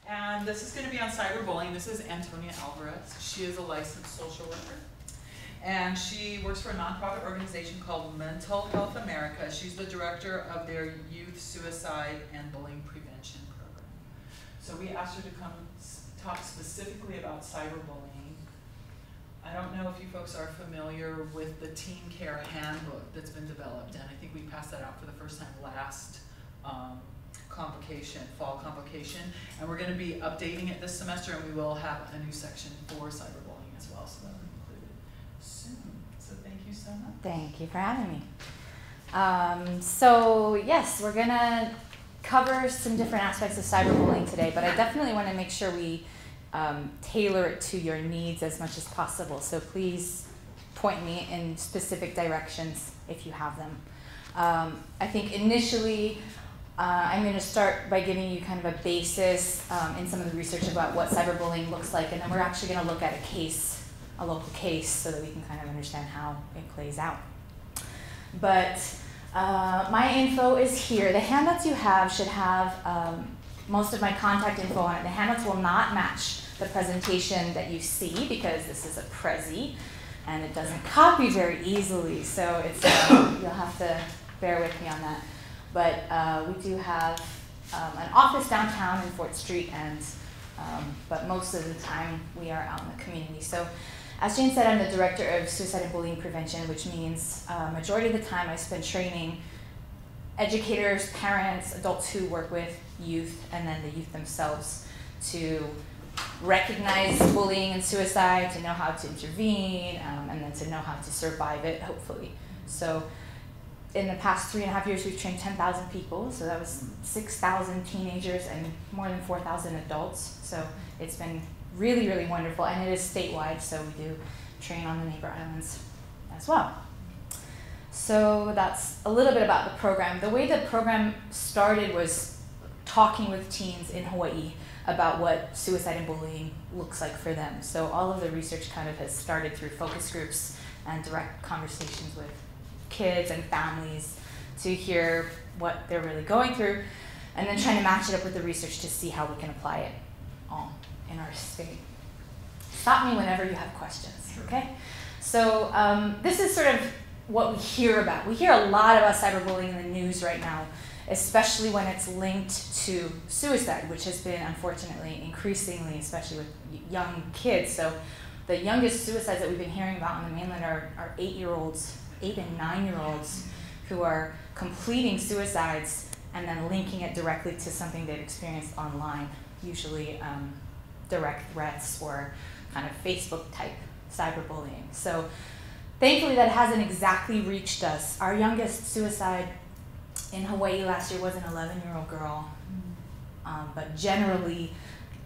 And this is going to be on cyberbullying. This is Antonia Alvarez. She is a licensed social worker. And she works for a nonprofit organization called Mental Health America. She's the director of their youth suicide and bullying prevention program. So we asked her to come talk specifically about cyberbullying. I don't know if you folks are familiar with the TeamCARE handbook that's been developed, and I think we passed that out for the first time last fall convocation, and we're going to be updating it this semester, and we will have a new section for cyberbullying as well, so that will be included soon. So thank you so much. Thank you for having me. So yes, we're going to cover some different aspects of cyberbullying today, but I definitely want to make sure we tailor it to your needs as much as possible. So please point me in specific directions if you have them. I think initially I'm going to start by giving you kind of a basis in some of the research about what cyberbullying looks like, and then we're actually going to look at a local case, so that we can kind of understand how it plays out. But my info is here. The handouts you have should have most of my contact info on it. The handouts will not match the presentation that you see because this is a Prezi and it doesn't copy very easily, so it's you'll have to bear with me on that. But we do have an office downtown in Fort Street, and but most of the time we are out in the community. So as Jane said, I'm the director of suicide and bullying prevention, which means majority of the time I spend training educators, parents, adults who work with youth, and then the youth themselves to recognize bullying and suicide, to know how to intervene, and then to know how to survive it, hopefully. So in the past 3.5 years, we've trained 10,000 people, so that was 6,000 teenagers and more than 4,000 adults. So it's been really, really wonderful, and it is statewide, so we do train on the neighbor islands as well. So that's a little bit about the program. The way the program started was talking with teens in Hawaii about what suicide and bullying looks like for them. So all of the research kind of has started through focus groups and direct conversations with kids and families to hear what they're really going through, and then trying to match it up with the research to see how we can apply it all in our state. Stop me whenever you have questions, okay? So this is sort of what we hear about. We hear a lot about cyberbullying in the news right now, especially when it's linked to suicide, which has been unfortunately increasingly, especially with young kids. So the youngest suicides that we've been hearing about on the mainland are 8-year-olds, 8 and 9-year-olds who are completing suicides and then linking it directly to something they've experienced online, usually direct threats or kind of Facebook type cyberbullying. So thankfully that hasn't exactly reached us. Our youngest suicide in Hawaii last year was an 11-year-old girl, but generally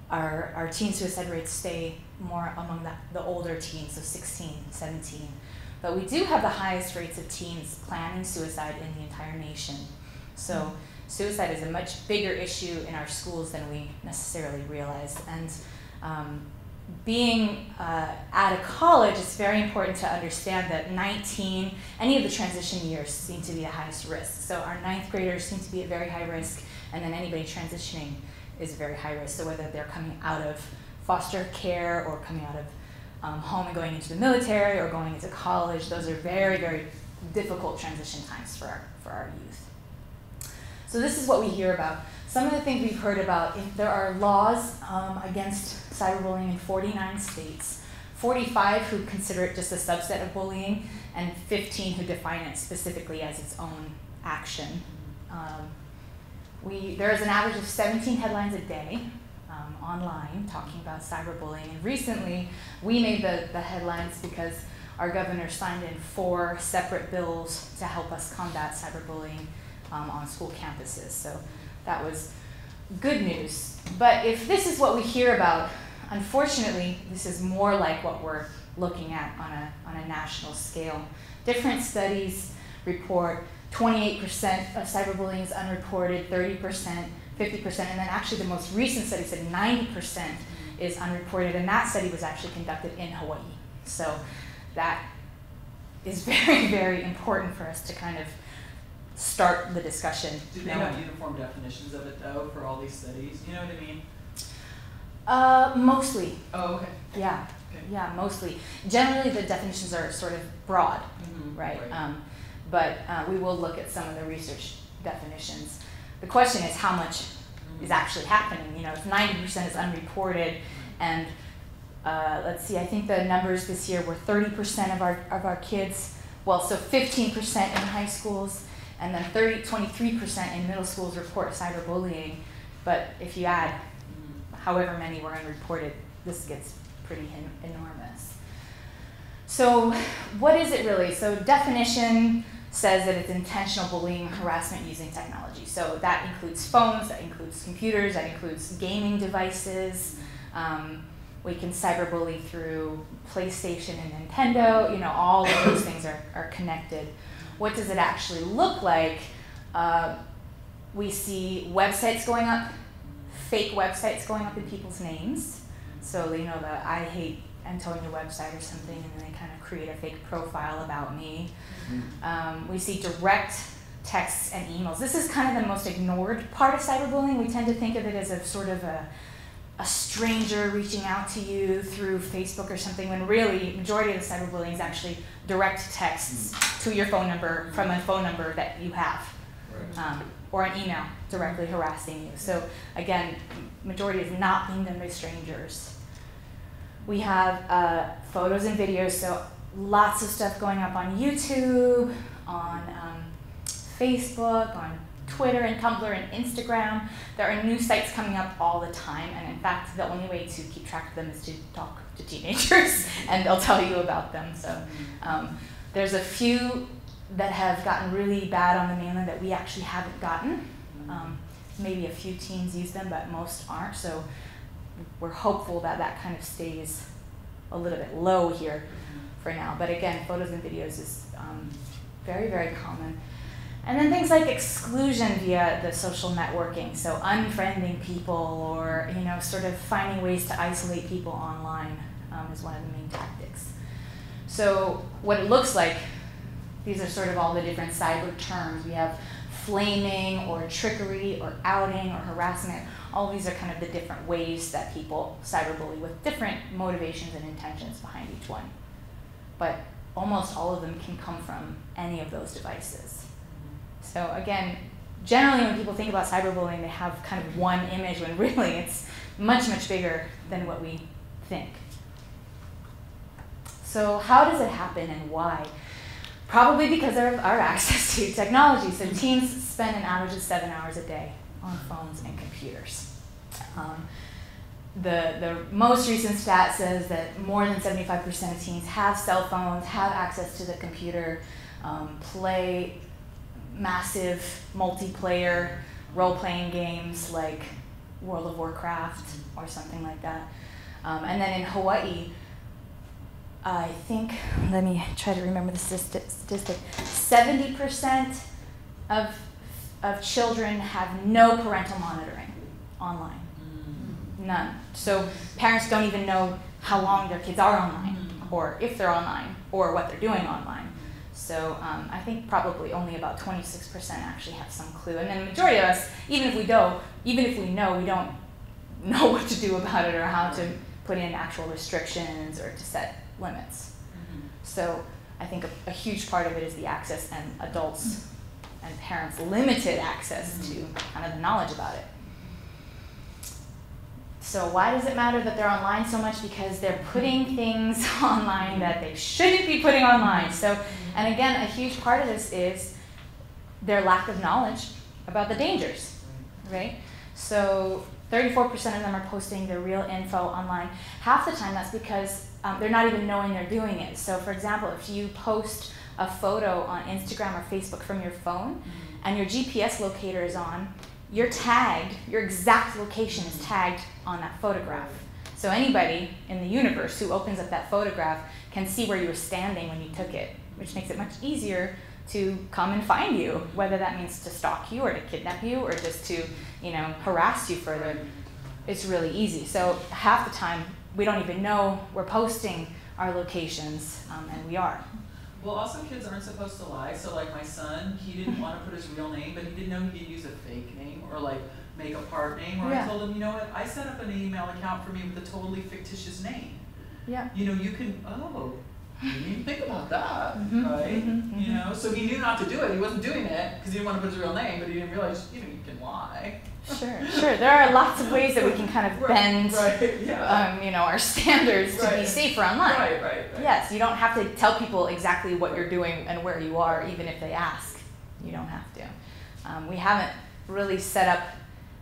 our teen suicide rates stay more among the older teens, so 16, 17. But we do have the highest rates of teens planning suicide in the entire nation. So suicide is a much bigger issue in our schools than we necessarily realize. And being at a college, it's very important to understand that 19, any of the transition years seem to be the highest risk. So our 9th graders seem to be at very high risk, and then anybody transitioning is very high risk. So whether they're coming out of foster care or coming out of home and going into the military or going into college, those are very, very difficult transition times for our youth. So this is what we hear about. Some of the things we've heard about, there are laws against cyberbullying in 49 states, 45 who consider it just a subset of bullying, and 15 who define it specifically as its own action. There is an average of 17 headlines a day online talking about cyberbullying, and recently we made the headlines because our governor signed in 4 separate bills to help us combat cyberbullying on school campuses. So that was good news. But if this is what we hear about, unfortunately, this is more like what we're looking at on a national scale. Different studies report 28% of cyberbullying is unreported, 30%, 50%, and then actually the most recent study said 90% is unreported, and that study was actually conducted in Hawaii. So that is very, very important for us to kind of start the discussion. Do they have uniform definitions of it, though, for all these studies? You know what I mean? Mostly. Oh, okay. Yeah. Okay. Yeah, mostly. Generally, the definitions are sort of broad, right? But we will look at some of the research definitions. The question is how much is actually happening. You know, if 90% is unreported, and let's see, I think the numbers this year were 30% of our kids. Well, so 15% in high schools, and then 23% in middle schools report cyberbullying. But if you add however many were unreported, this gets pretty enormous. So what is it really? So definition says that it's intentional bullying and harassment using technology. So that includes phones, that includes computers, that includes gaming devices. We can cyberbully through PlayStation and Nintendo. You know, all of those things are connected. What does it actually look like? We see websites going up, fake websites going up in people's names. So, you know, the I hate Antonia website or something, and then they kind of create a fake profile about me. We see direct texts and emails. This is kind of the most ignored part of cyberbullying. We tend to think of it as a sort of a stranger reaching out to you through Facebook or something, when really, majority of the cyberbullying is actually direct texts to your phone number from a phone number that you have, or an email directly harassing you. So again, majority is not being done by strangers. We have photos and videos, so lots of stuff going up on YouTube, on Facebook, on Twitter and Tumblr and Instagram. There are new sites coming up all the time, and in fact, the only way to keep track of them is to talk to teenagers, and they'll tell you about them. So there's a few that have gotten really bad on the mainland that we actually haven't gotten. Maybe a few teens use them, but most aren't. So we're hopeful that that kind of stays a little bit low here for now. But again, photos and videos is very, very common. And then things like exclusion via the social networking, so unfriending people, or you know, sort of finding ways to isolate people online is one of the main tactics. So what it looks like, these are sort of all the different cyber terms. We have flaming, or trickery, or outing, or harassment. All these are kind of the different ways that people cyberbully, with different motivations and intentions behind each one. But almost all of them can come from any of those devices. So again, generally when people think about cyberbullying, they have kind of one image, when really it's much, much bigger than what we think. So how does it happen and why? Probably because of our access to technology. So teens spend an average of 7 hours a day on phones and computers. The most recent stat says that more than 75% of teens have cell phones, have access to the computer, play massive multiplayer role-playing games like World of Warcraft or something like that. And then in Hawaii, I think, let me try to remember the statistic, 70% of children have no parental monitoring online. None. So parents don't even know how long their kids are online, or if they're online, or what they're doing online. So I think probably only about 26% actually have some clue. And then the majority of us, even if we know, we don't know what to do about it, or how to put in actual restrictions or to set limits. So I think a huge part of it is the access, and adults and parents' limited access to kind of the knowledge about it. So why does it matter that they're online so much? Because they're putting things online that they shouldn't be putting online. So, and again, a huge part of this is their lack of knowledge about the dangers, right? So 34% of them are posting their real info online. Half the time that's because they're not even knowing they're doing it. So for example, if you post a photo on Instagram or Facebook from your phone, and your GPS locator is on, you're tagged, your exact location is tagged on that photograph. So anybody in the universe who opens up that photograph can see where you were standing when you took it, which makes it much easier to come and find you, whether that means to stalk you or to kidnap you or just to, you know, harass you further. It's really easy. So half the time we don't even know we're posting our locations, and we are. Well, also kids aren't supposed to lie. So like my son, he didn't want to put his real name, but he didn't know he could use a fake name, or like makeup part name, or I told him, you know what, I set up an email account for me with a totally fictitious name. Yeah. You know, you can, you didn't even think about that, right? You know, so he knew not to do it. He wasn't doing it because he didn't want to put his real name, but he didn't realize, you know, you can lie. Sure. There are lots of ways that we can kind of bend, you know, our standards to be safer online. Right. Yes, you don't have to tell people exactly what you're doing and where you are, even if they ask. You don't have to. We haven't really set up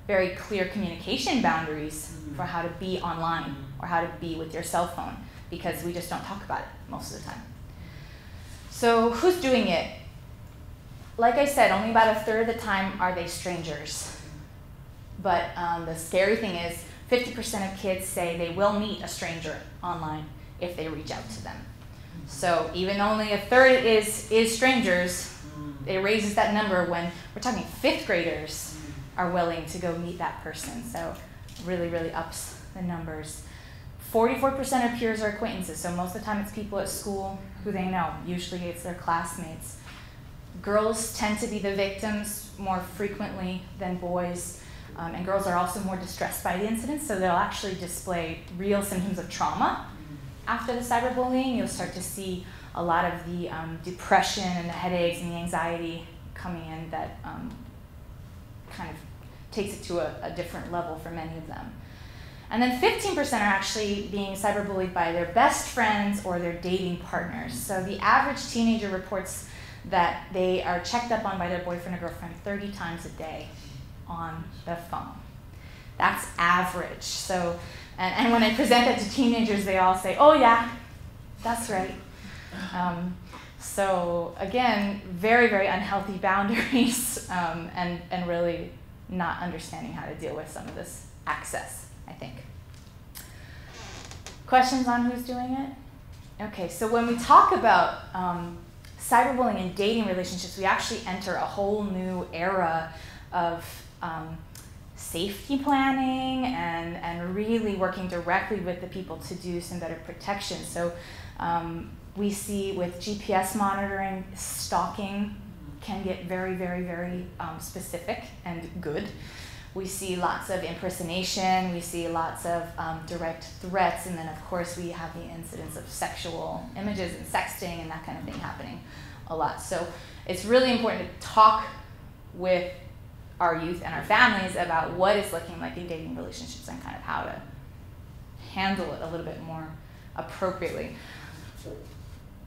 very clear communication boundaries for how to be online or how to be with your cell phone, because we just don't talk about it most of the time. So who's doing it? Like I said, only about a third of the time are they strangers. But the scary thing is 50% of kids say they will meet a stranger online if they reach out to them. So even only a third is strangers, it raises that number when we're talking 5th graders are willing to go meet that person. So really, really ups the numbers. 44% of peers are acquaintances, so most of the time it's people at school who they know. Usually it's their classmates. Girls tend to be the victims more frequently than boys, and girls are also more distressed by the incident, so they'll actually display real symptoms of trauma after the cyberbullying. You'll start to see a lot of the depression and the headaches and the anxiety coming in that kind of takes it to a different level for many of them. And then 15% are actually being cyberbullied by their best friends or their dating partners. So the average teenager reports that they are checked up on by their boyfriend or girlfriend 30 times a day on the phone. That's average. So, and when I present that to teenagers, they all say, oh yeah, that's right. So again, very, very unhealthy boundaries and really not understanding how to deal with some of this access, I think. Questions on who's doing it? Okay, so when we talk about cyberbullying and dating relationships, we actually enter a whole new era of safety planning and really working directly with the people to do some better protection. So we see with GPS monitoring, stalking can get very, very, very specific and good. We see lots of impersonation, we see lots of direct threats, and then of course we have the incidents of sexual images and sexting and that kind of thing happening a lot. So it's really important to talk with our youth and our families about what it's looking like in dating relationships and kind of how to handle it a little bit more appropriately.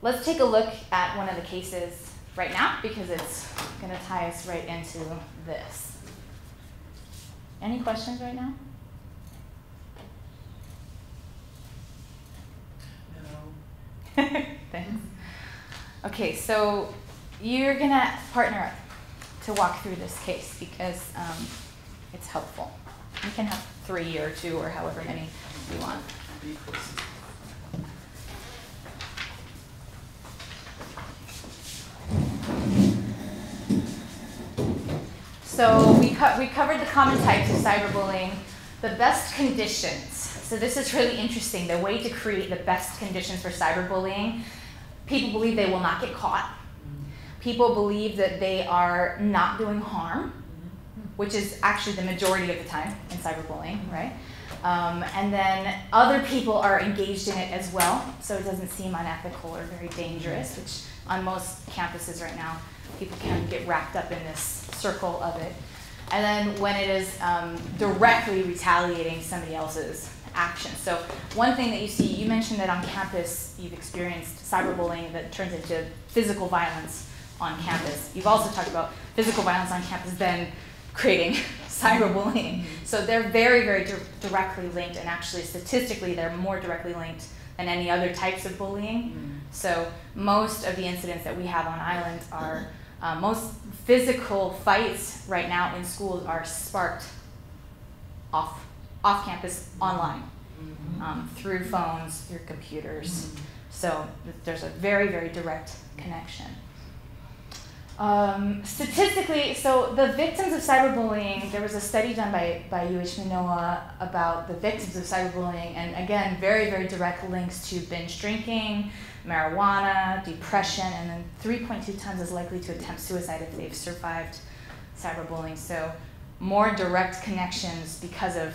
Let's take a look at one of the cases right now because it's going to tie us right into this. Any questions right now? No. Thanks. Okay, so you're going to partner up to walk through this case because it's helpful. You can have 3 or 2 or however many you want. So we covered the common types of cyberbullying, the best conditions. So this is really interesting, the way to create the best conditions for cyberbullying. People believe they will not get caught. People believe that they are not doing harm, which is actually the majority of the time in cyberbullying, right? And then other people are engaged in it as well, so it doesn't seem unethical or very dangerous, which on most campuses right now, people can get wrapped up in this circle of it. And then when it is directly retaliating somebody else's action. So one thing that you see, you mentioned that on campus you've experienced cyberbullying that turns into physical violence on campus. You've also talked about physical violence on campus then creating cyberbullying. So they're very, very directly linked, and actually statistically they're more directly linked than any other types of bullying. So most of the incidents that we have on island are, most physical fights right now in schools are sparked off campus online, through phones, through computers. So there's a very, very direct connection. Statistically, so the victims of cyberbullying, there was a study done by UH Manoa about the victims of cyberbullying, and again, very, very direct links to binge drinking, marijuana, depression, and then 3.2 times as likely to attempt suicide if they've survived cyberbullying. So more direct connections because of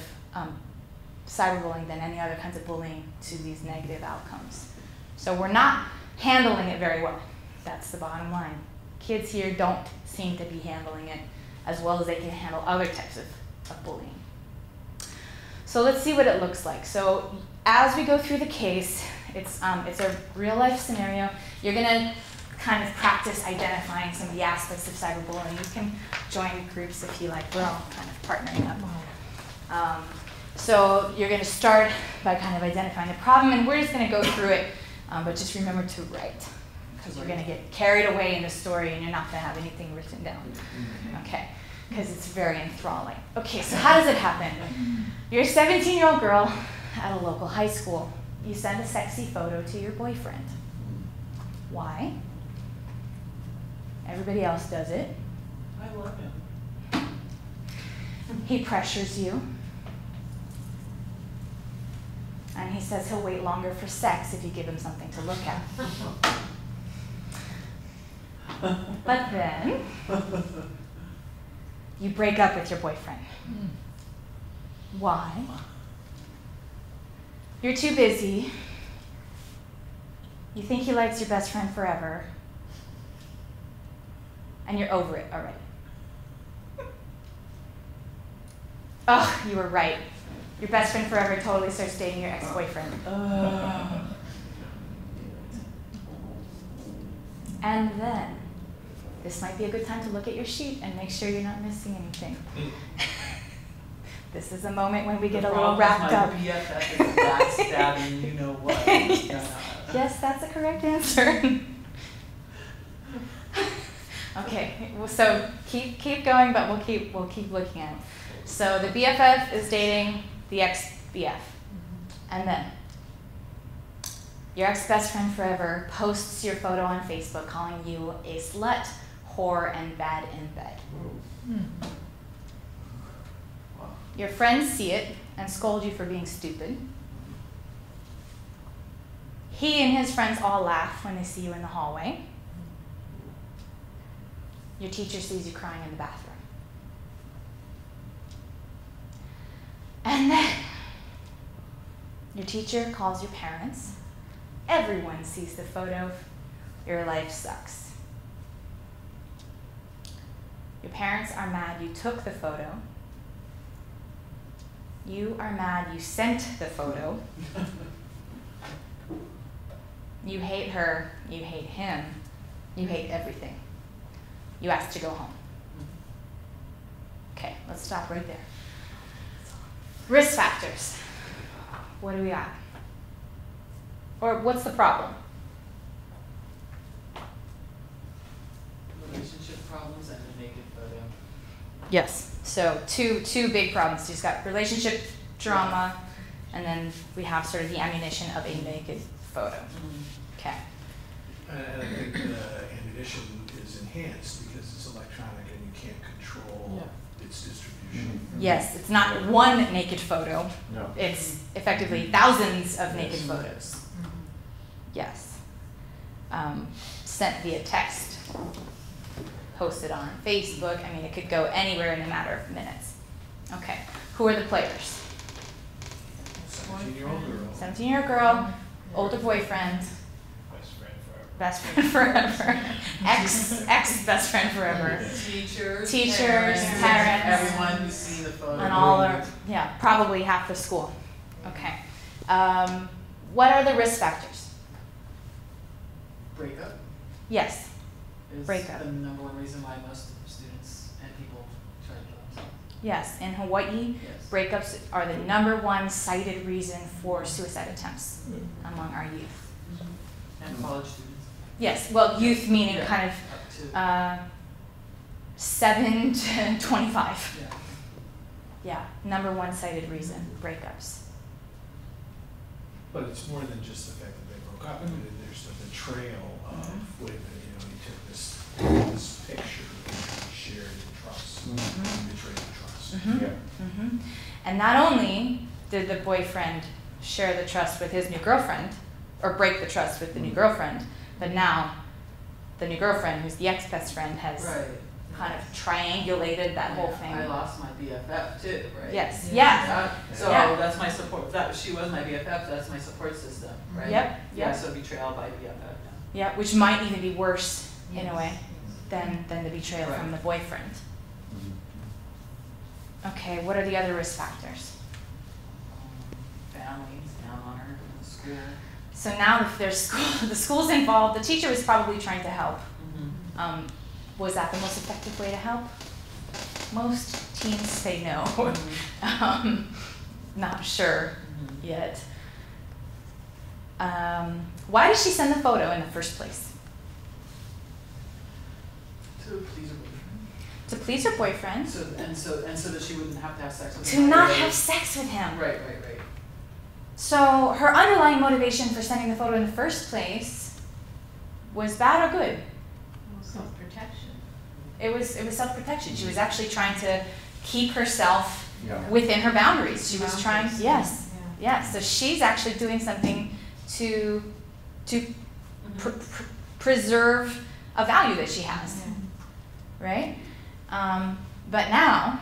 cyberbullying than any other kinds of bullying to these negative outcomes. So we're not handling it very well. That's the bottom line. Kids here don't seem to be handling it as well as they can handle other types of bullying. So let's see what it looks like. So as we go through the case, it's a real life scenario. You're gonna kind of practice identifying some of the aspects of cyberbullying. You can join groups if you like. We're all kind of partnering up. So you're going to start by kind of identifying the problem, and we're just going to go through it, but just remember to write, because you're going to get carried away in the story and you're not going to have anything written down. Okay, because it's very enthralling. Okay, so how does it happen? You're a 17-year-old girl at a local high school. You send a sexy photo to your boyfriend. Why? Everybody else does it. I love him. He pressures you. And he says he'll wait longer for sex if you give him something to look at. But then, you break up with your boyfriend. Why? You're too busy. You think he likes your best friend forever. And you're over it already. Oh, you were right. Your best friend forever totally starts dating your ex-boyfriend. And then, this might be a good time to look at your sheet and make sure you're not missing anything. This is a moment when we get a little wrapped up. My BFF is backstabbing, you know what? Yes, that's a correct answer. Okay, so keep going, but we'll keep looking at it. So the BFF is dating the ex-BF. And then your ex-best friend forever posts your photo on Facebook calling you a slut, whore, and bad in bed. Your friends see it and scold you for being stupid. He and his friends all laugh when they see you in the hallway. Your teacher sees you crying in the bathroom. And then your teacher calls your parents. Everyone sees the photo. Your life sucks. Your parents are mad you took the photo. You are mad you sent the photo. You hate her, you hate him, you hate everything. You ask to go home. Okay, let's stop right there. Risk factors. What do we got? Or what's the problem? Relationship problems and a naked photo. Yes, so two big problems. You've got relationship drama, and then we have sort of the ammunition of a naked photo. Okay. And I think the ammunition is enhanced because it's electronic and you can't control its distribution. Yes, it's not one naked photo. No. It's effectively thousands of naked photos. Yes. Sent via text, posted on Facebook. I mean, it could go anywhere in a matter of minutes. Okay, who are the players? 17-year-old girl. 17-year-old girl, older boyfriend, Best friend forever. best friend forever, ex-best friend forever, Teachers, parents, everyone who's seen the photo. and all are, probably half the school. Okay. What are the risk factors? Breakup Yes. is Breakup. the number one reason why most students and people try to kill themselves. Yes. In Hawaii, Yes. breakups are the #1 cited reason for suicide attempts among our youth. And college students. Yes. Well, youth meaning kind Up to, of 7 to 25. yeah. Yeah. #1 cited reason, breakups. But it's more than just the fact that they broke up. I mean, there's the betrayal of, wait a minute, you took this picture and shared it in trust. You betrayed the trust. And not only did the boyfriend share the trust with his new girlfriend, or break the trust with the new girlfriend, but now the new girlfriend, who's the ex-best friend, has kind of triangulated that whole thing. I lost my BFF too, right? Yes. Yeah. Yeah. So Yeah. that's my support. That she was my BFF. That's my support system, right? Yep. Yeah. Yep. So betrayal by BFF. Yeah, which might even be worse in a way than the betrayal from the boyfriend. Okay, what are the other risk factors? Families down on her in the school. So now if there's school, the school's involved, the teacher was probably trying to help. Was that the most effective way to help? Most teens say no. Not sure yet. Why did she send the photo in the first place? To please her boyfriend. To please her boyfriend. So that she wouldn't have to have sex with To him. not have sex with him. Right. So her underlying motivation for sending the photo in the first place was bad or good? Self-protection. It was self-protection. She was actually trying to keep herself within her boundaries. She was trying, yes. So she's actually doing something to preserve a value that she has, right? But now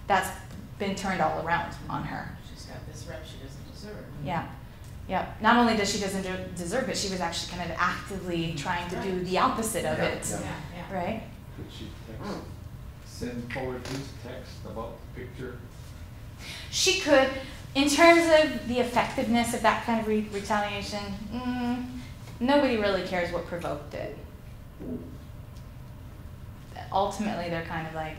that's been turned all around on her. She's got this rep she doesn't deserve. Yeah. Not only does she doesn't deserve it, she was actually kind of actively trying to do the opposite of it, right? Could she send forward this text about the picture? She could. In terms of the effectiveness of that kind of retaliation, nobody really cares what provoked it. Ultimately, they're kind of like,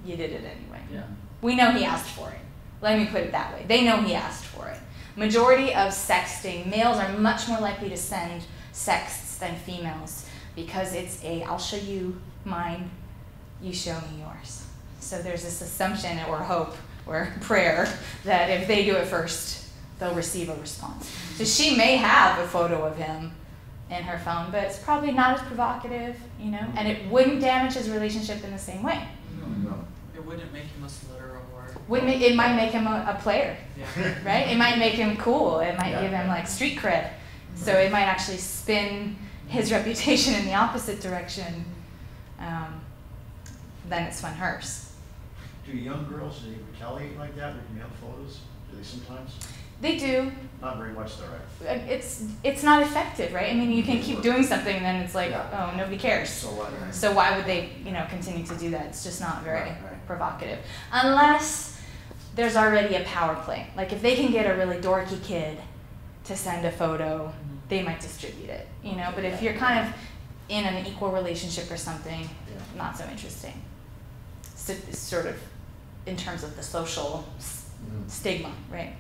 you did it anyway. Yeah. We know he asked for it. Let me put it that way. They know he asked for it. Majority of sexting, males are much more likely to send sexts than females because it's I'll show you mine, you show me yours. So there's this assumption or hope or prayer that if they do it first, they'll receive a response. So she may have a photo of him in her phone, but it's probably not as provocative, and it wouldn't damage his relationship in the same way. No. It wouldn't make him a slutter or. It might make him a player, Yeah. right? It might make him cool. It might give him like street cred. So it might actually spin his reputation in the opposite direction. Then it's fun hers. Do young girls, do they retaliate like that with male photos? Do they sometimes? They do. Not very much though, right? It's not effective, right? I mean, you can keep doing something and then it's like, oh, nobody cares. So what, right? So why would they, continue to do that? It's just not very provocative. Unless there's already a power play. Like if they can get a really dorky kid to send a photo, they might distribute it, But if you're kind of in an equal relationship or something, not so interesting. So, sort of in terms of the social stigma, right?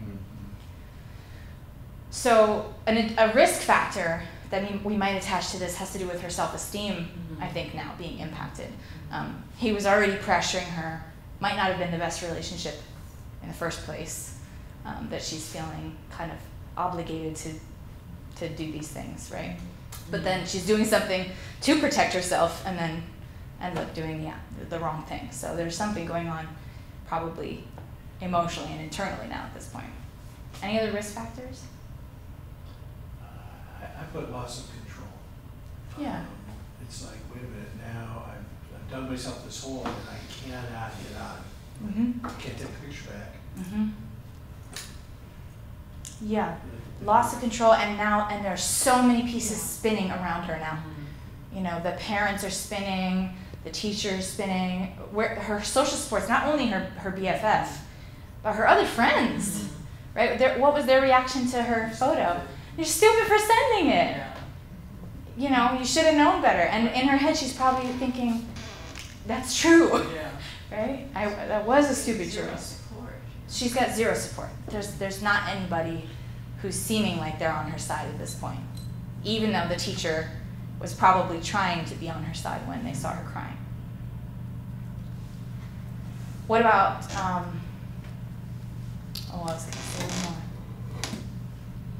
So a risk factor that we might attach to this has to do with her self-esteem, I think, now being impacted. He was already pressuring her, might not have been the best relationship in the first place, that she's feeling kind of obligated to do these things, right? But then she's doing something to protect herself and then ends up doing the wrong thing. So there's something going on probably emotionally and internally now at this point. Any other risk factors? I put loss of control. Yeah. It's like, wait a minute, now I've done myself this hole and I cannot get out. I can't take the picture back. Yeah, loss of control, and there's so many pieces spinning around her now. The parents are spinning, the teacher is spinning, her social supports, not only her BFF, but her other friends, right? What was their reaction to her photo? You're stupid for sending it. You should have known better. And in her head, she's probably thinking, that's true, right? That was a stupid choice. She's got zero support. There's not anybody who's seeming like they're on her side at this point, even though the teacher was probably trying to be on her side when they saw her crying. What about, I was going to say one more.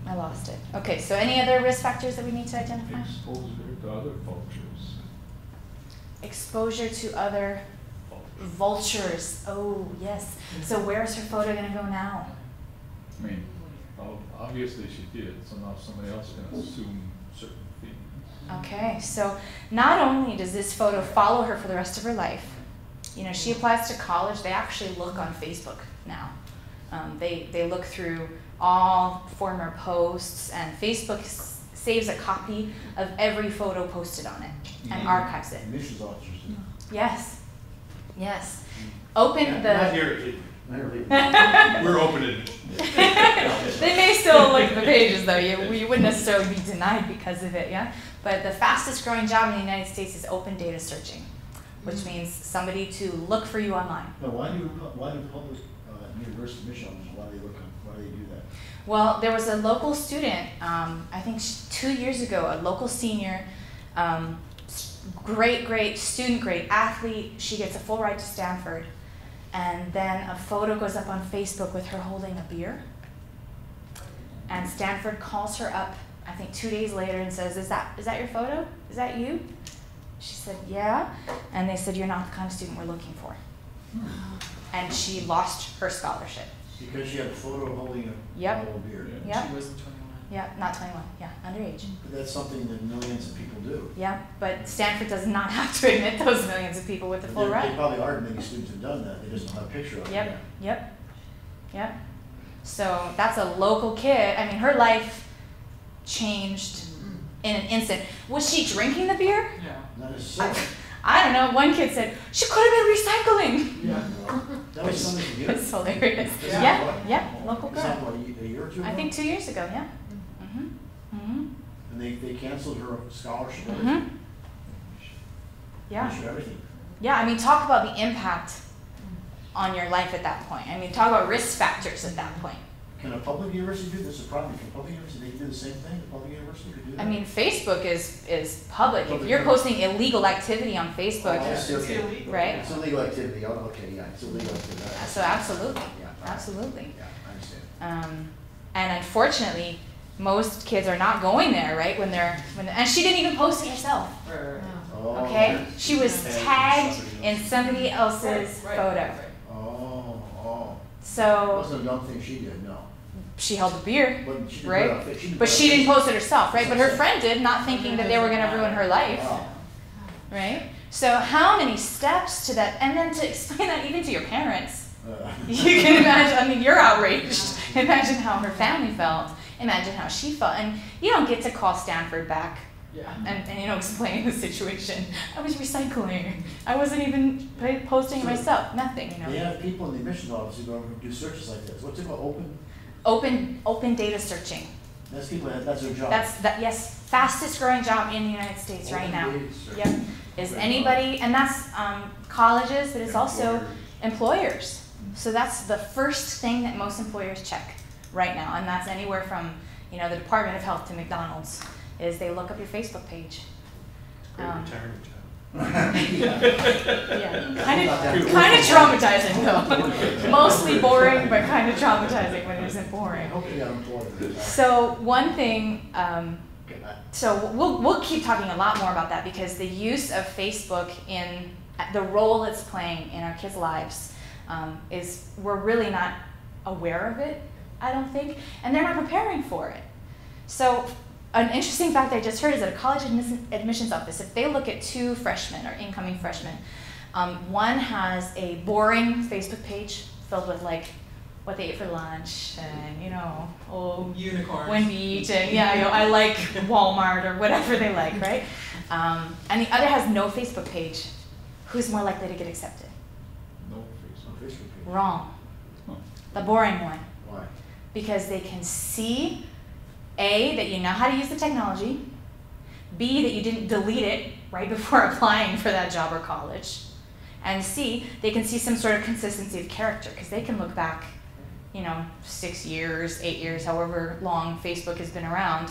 I lost it. Okay, so any other risk factors that we need to identify? Exposure to other vultures. Exposure to other vultures. Oh, yes. So where's her photo going to go now? I mean, obviously she did, so now somebody else can assume certain things. Okay, so not only does this photo follow her for the rest of her life, you know, she applies to college, they actually look on Facebook now. They look through all former posts, and Facebook saves a copy of every photo posted on it and archives it. Admissions officers do. Yes, yes. Open the... Not here. We're opening. They may still look at the pages though, you wouldn't necessarily be denied because of it, yeah? But the fastest growing job in the United States is open data searching, which means somebody to look for you online. But why do public university admission officers, why do they do that? Well, there was a local student, I think 2 years ago, a local senior, great student, great athlete. She gets a full ride to Stanford. And then a photo goes up on Facebook with her holding a beer. And Stanford calls her up, I think 2 days later, and says, is that your photo? Is that you? She said, yeah. And they said, you're not the kind of student we're looking for. And she lost her scholarship. Because she had a photo holding a Yep. bottle of beer. Yep. She wasn't 21. Yeah, not 21. Yeah, underage. But that's something that millions of people do. Yeah, but Stanford does not have to admit those millions of people with the full There ride. probably are many students who've done that, they just don't have a picture of it yet. Yep. So that's a local kid. I mean, her life changed in an instant. Was she drinking the beer? Yeah. Not necessarily. I don't know. One kid said, she could have been recycling. Yeah. That was something you It's hilarious. Yeah. Yeah, local Is that girl. what, a year or two ago? I think 2 years ago, yeah. And they canceled her scholarship, Mhm. everything. Yeah. Issued everything. Yeah, I mean, talk about the impact on your life at that point. I mean, talk about risk factors at that point. Can a public university do this? A problem, can a public university, they can do the same thing? A public university could do that? I mean, Facebook is public. If Public, you're yeah. posting illegal activity on Facebook, Oh, It's okay. illegal. right? It's illegal activity, oh, okay, yeah, it's illegal activity. So absolutely, Yeah, all right. absolutely. Yeah, I understand. And unfortunately, most kids are not going there, right? And she didn't even post it herself. Right. Oh, Okay, she was tagged in somebody else's Right. photo. Oh. It So wasn't a dumb thing she did, no. she held the beer, But she didn't right? put it on Fa- But she didn't post it herself, right? But her friend did, not thinking that they were gonna ruin her life, Wow. right? So how many steps to that, and then to explain that even to your parents. Uh, You can imagine, I mean, you're outraged. Imagine how her family felt. Imagine how she felt. And you don't get to call Stanford back Yeah. and you know, explain the situation. I was recycling. I wasn't even posting it myself. Nothing, you They know. have people in the admissions office who go and do searches like this. What's it called, open? Open data searching. That's people, that's their job. Yes, fastest growing job in the United States right now. Open data search. Yep. Is anybody, and that's colleges, but it's also employers. So that's the first thing that most employers check right now, and that's anywhere from, you know, the Department of Health to McDonald's, is they look up your Facebook page. Great retirement job. Yeah, kind of traumatizing though. Mostly boring, but kind of traumatizing when it isn't boring. Hopefully unemployed. So one thing, so we'll keep talking a lot more about that, because the use of Facebook in the role it's playing in our kids' lives is, we're really not aware of it, I don't think, and they're not preparing for it. So an interesting fact I just heard is that a college admissions office, if they look at 2 freshmen or incoming freshmen, one has a boring Facebook page filled with like what they ate for lunch and, you know, old Unicorns. when we eat and yeah, you know, I like Walmart or whatever they like, right? And the other has no Facebook page. Who's more likely to get accepted? No Facebook page. Wrong. The boring one. Why? Because they can see, A, that you know how to use the technology, B, that you didn't delete it right before applying for that job or college, and C, they can see some sort of consistency of character, because they can look back, you know, 6 years, 8 years, however long Facebook has been around,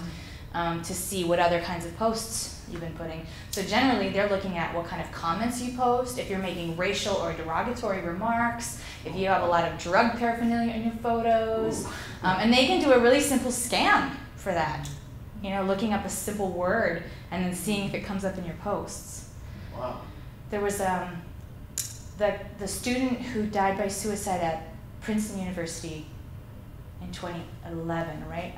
to see what other kinds of posts you've been putting. So generally, they're looking at what kind of comments you post, if you're making racial or derogatory remarks, if you have a lot of drug paraphernalia in your photos, and they can do a really simple scan for that. You know, looking up a simple word and then seeing if it comes up in your posts. Wow. There was the student who died by suicide at Princeton University in 2011, right?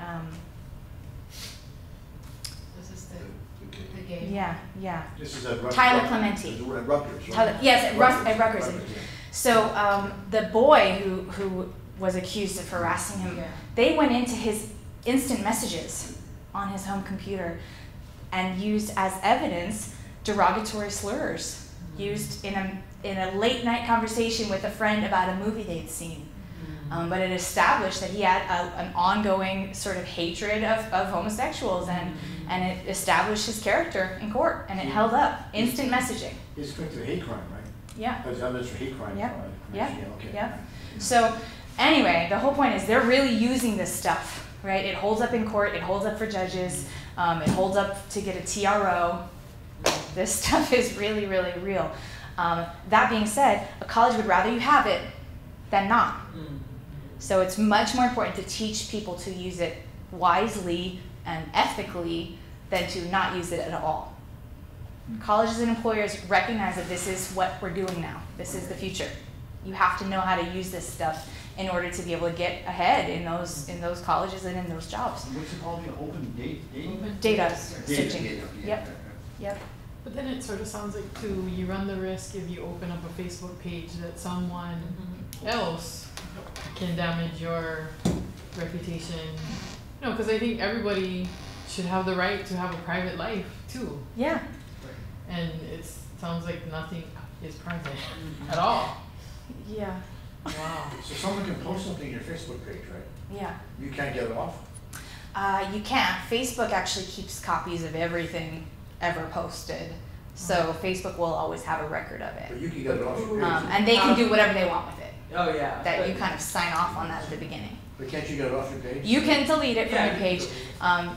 This is the gay behavior. Yeah. This is at Tyler Clementi. This is at Rutgers, right? Yes, at Rutgers. Yeah. So the boy who was accused of harassing him, they went into his instant messages on his home computer and used as evidence derogatory slurs used in a late night conversation with a friend about a movie they'd seen. But it established that he had an ongoing sort of hatred of homosexuals, and it established his character in court, and it held up. Instant messaging. It's convicted of hate crime, right? Yeah. That's evidence for hate crime. Yep. Yeah, Yep. okay. Yep. So anyway, the whole point is they're really using this stuff, right? It holds up in court. It holds up for judges. It holds up to get a TRO. This stuff is really, really real. That being said, a college would rather you have it than not. So it's much more important to teach people to use it wisely and ethically than to not use it at all. Colleges and employers recognize that this is what we're doing now. This is the future. You have to know how to use this stuff in order to be able to get ahead in those colleges and in those jobs. What's it called? Open dating? Data Data. searching. Yeah. Yep. But then it sort of sounds like too, you run the risk if you open up a Facebook page that someone else can damage your reputation. No, because I think everybody should have the right to have a private life too. Yeah. And it sounds like nothing is private at all. Yeah. Wow. So someone can post something on your Facebook page, right? Yeah. You can't get it off? You can't. Facebook actually keeps copies of everything ever posted. So Facebook will always have a record of But it. you can get it off your page. And they can do whatever they want with it. Oh, yeah. That you kind of sign off on that at the beginning. But can't you get it off your page? You can delete it from Yeah, your page.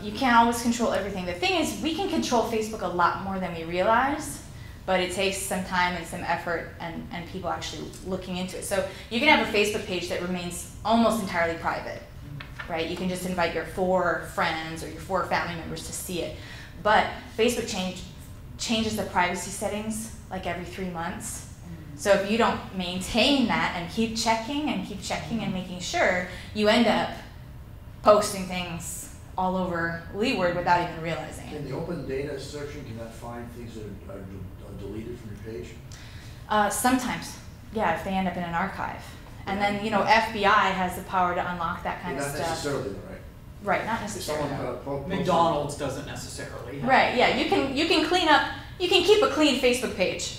You can't always control everything. The thing is, we can control Facebook a lot more than we realize, but it takes some time and some effort and people actually looking into it. So you can have a Facebook page that remains almost entirely private, right? You can just invite your 4 friends or your 4 family members to see it. But Facebook changes the privacy settings like every 3 months. So if you don't maintain that and keep checking and making sure, you end up posting things all over Leeward without even realizing it. In the open data searching, can that find things that are deleted from your page? Sometimes, yeah, if they end up in an archive. And then, FBI has the power to unlock that kind of Not stuff. necessarily, though, right? Right, not If necessarily. someone posts McDonald's doesn't necessarily have. Right, yeah, you can clean up, you can keep a clean Facebook page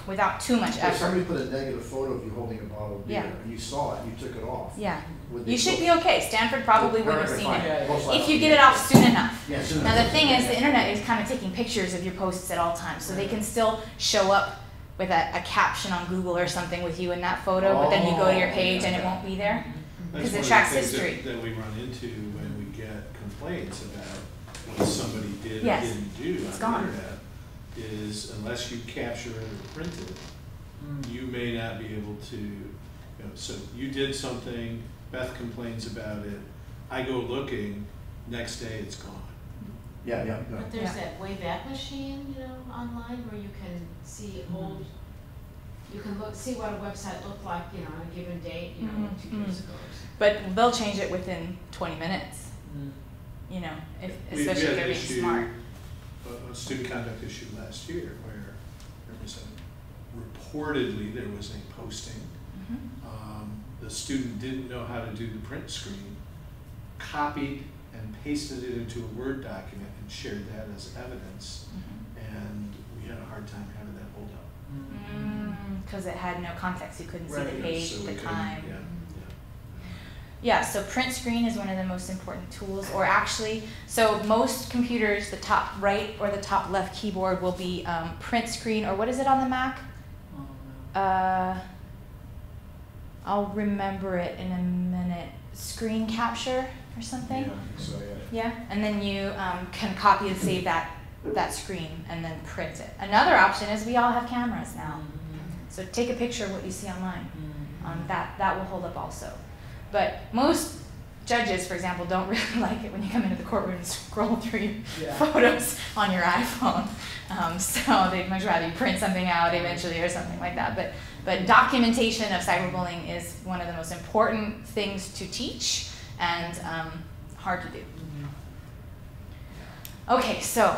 without too much If effort. somebody put a negative photo of you holding a bottle of beer, Yeah. and you saw it, you took it off. Yeah, would they you should still- be okay. Stanford probably wouldn't have Perfectly seen fine. it. Most If likely. you get it off soon enough. Yeah, soon Now enough. the thing is, the internet is kind of taking pictures of your posts at all times, so they can still show up with a caption on Google or something with you in that photo, but then you go to your page and it won't be there. That's Because it one of the tracks things history. that we run into when we get complaints about what somebody did or Yes. didn't do It's on gone. the internet, is unless you capture it or print it, you may not be able to, so you did something, Beth complains about it, I go looking, next day it's gone. Yeah. But there's Yeah. that Wayback Machine, online where you can see old, you can see what a website looked like, on a given date, 2 years ago. But they'll change it within 20 minutes, We especially if had they're an being issue, smart. a student conduct issue last year where there was reportedly there was a posting. The student didn't know how to do the print screen, copied and pasted it into a Word document and shared that as evidence. And we had a hard time having that hold up. Because it had no context, you couldn't see Right. the page, So we the couldn't- time. yeah. Yeah, so print screen is one of the most important tools, or actually, so most computers, the top right or the top left keyboard will be print screen, or what is it on the Mac? I'll remember it in a minute. Screen capture or something? So, Yeah, and then you can copy and save that screen and then print it. Another option is we all have cameras now. So take a picture of what you see online. That will hold up also. But most judges, for example, don't really like it when you come into the courtroom and scroll through your photos on your iPhone. So they'd much rather you print something out eventually or something like that. But documentation of cyberbullying is one of the most important things to teach and hard to do. Okay, so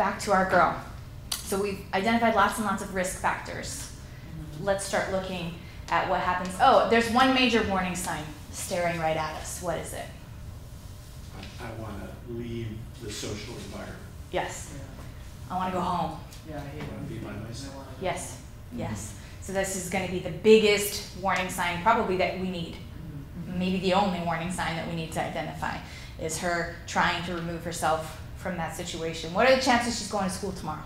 back to our girl. So we've identified lots and lots of risk factors. Let's start looking at what happens. Oh, there's one major warning sign staring right at us. What is it? I want to leave the social environment. Yes. I want to go home. Yeah, I hate I want to be by myself. Yes. Yes. So this is going to be the biggest warning sign probably that we need. Maybe the only warning sign that we need to identify is her trying to remove herself from that situation. What are the chances she's going to school tomorrow?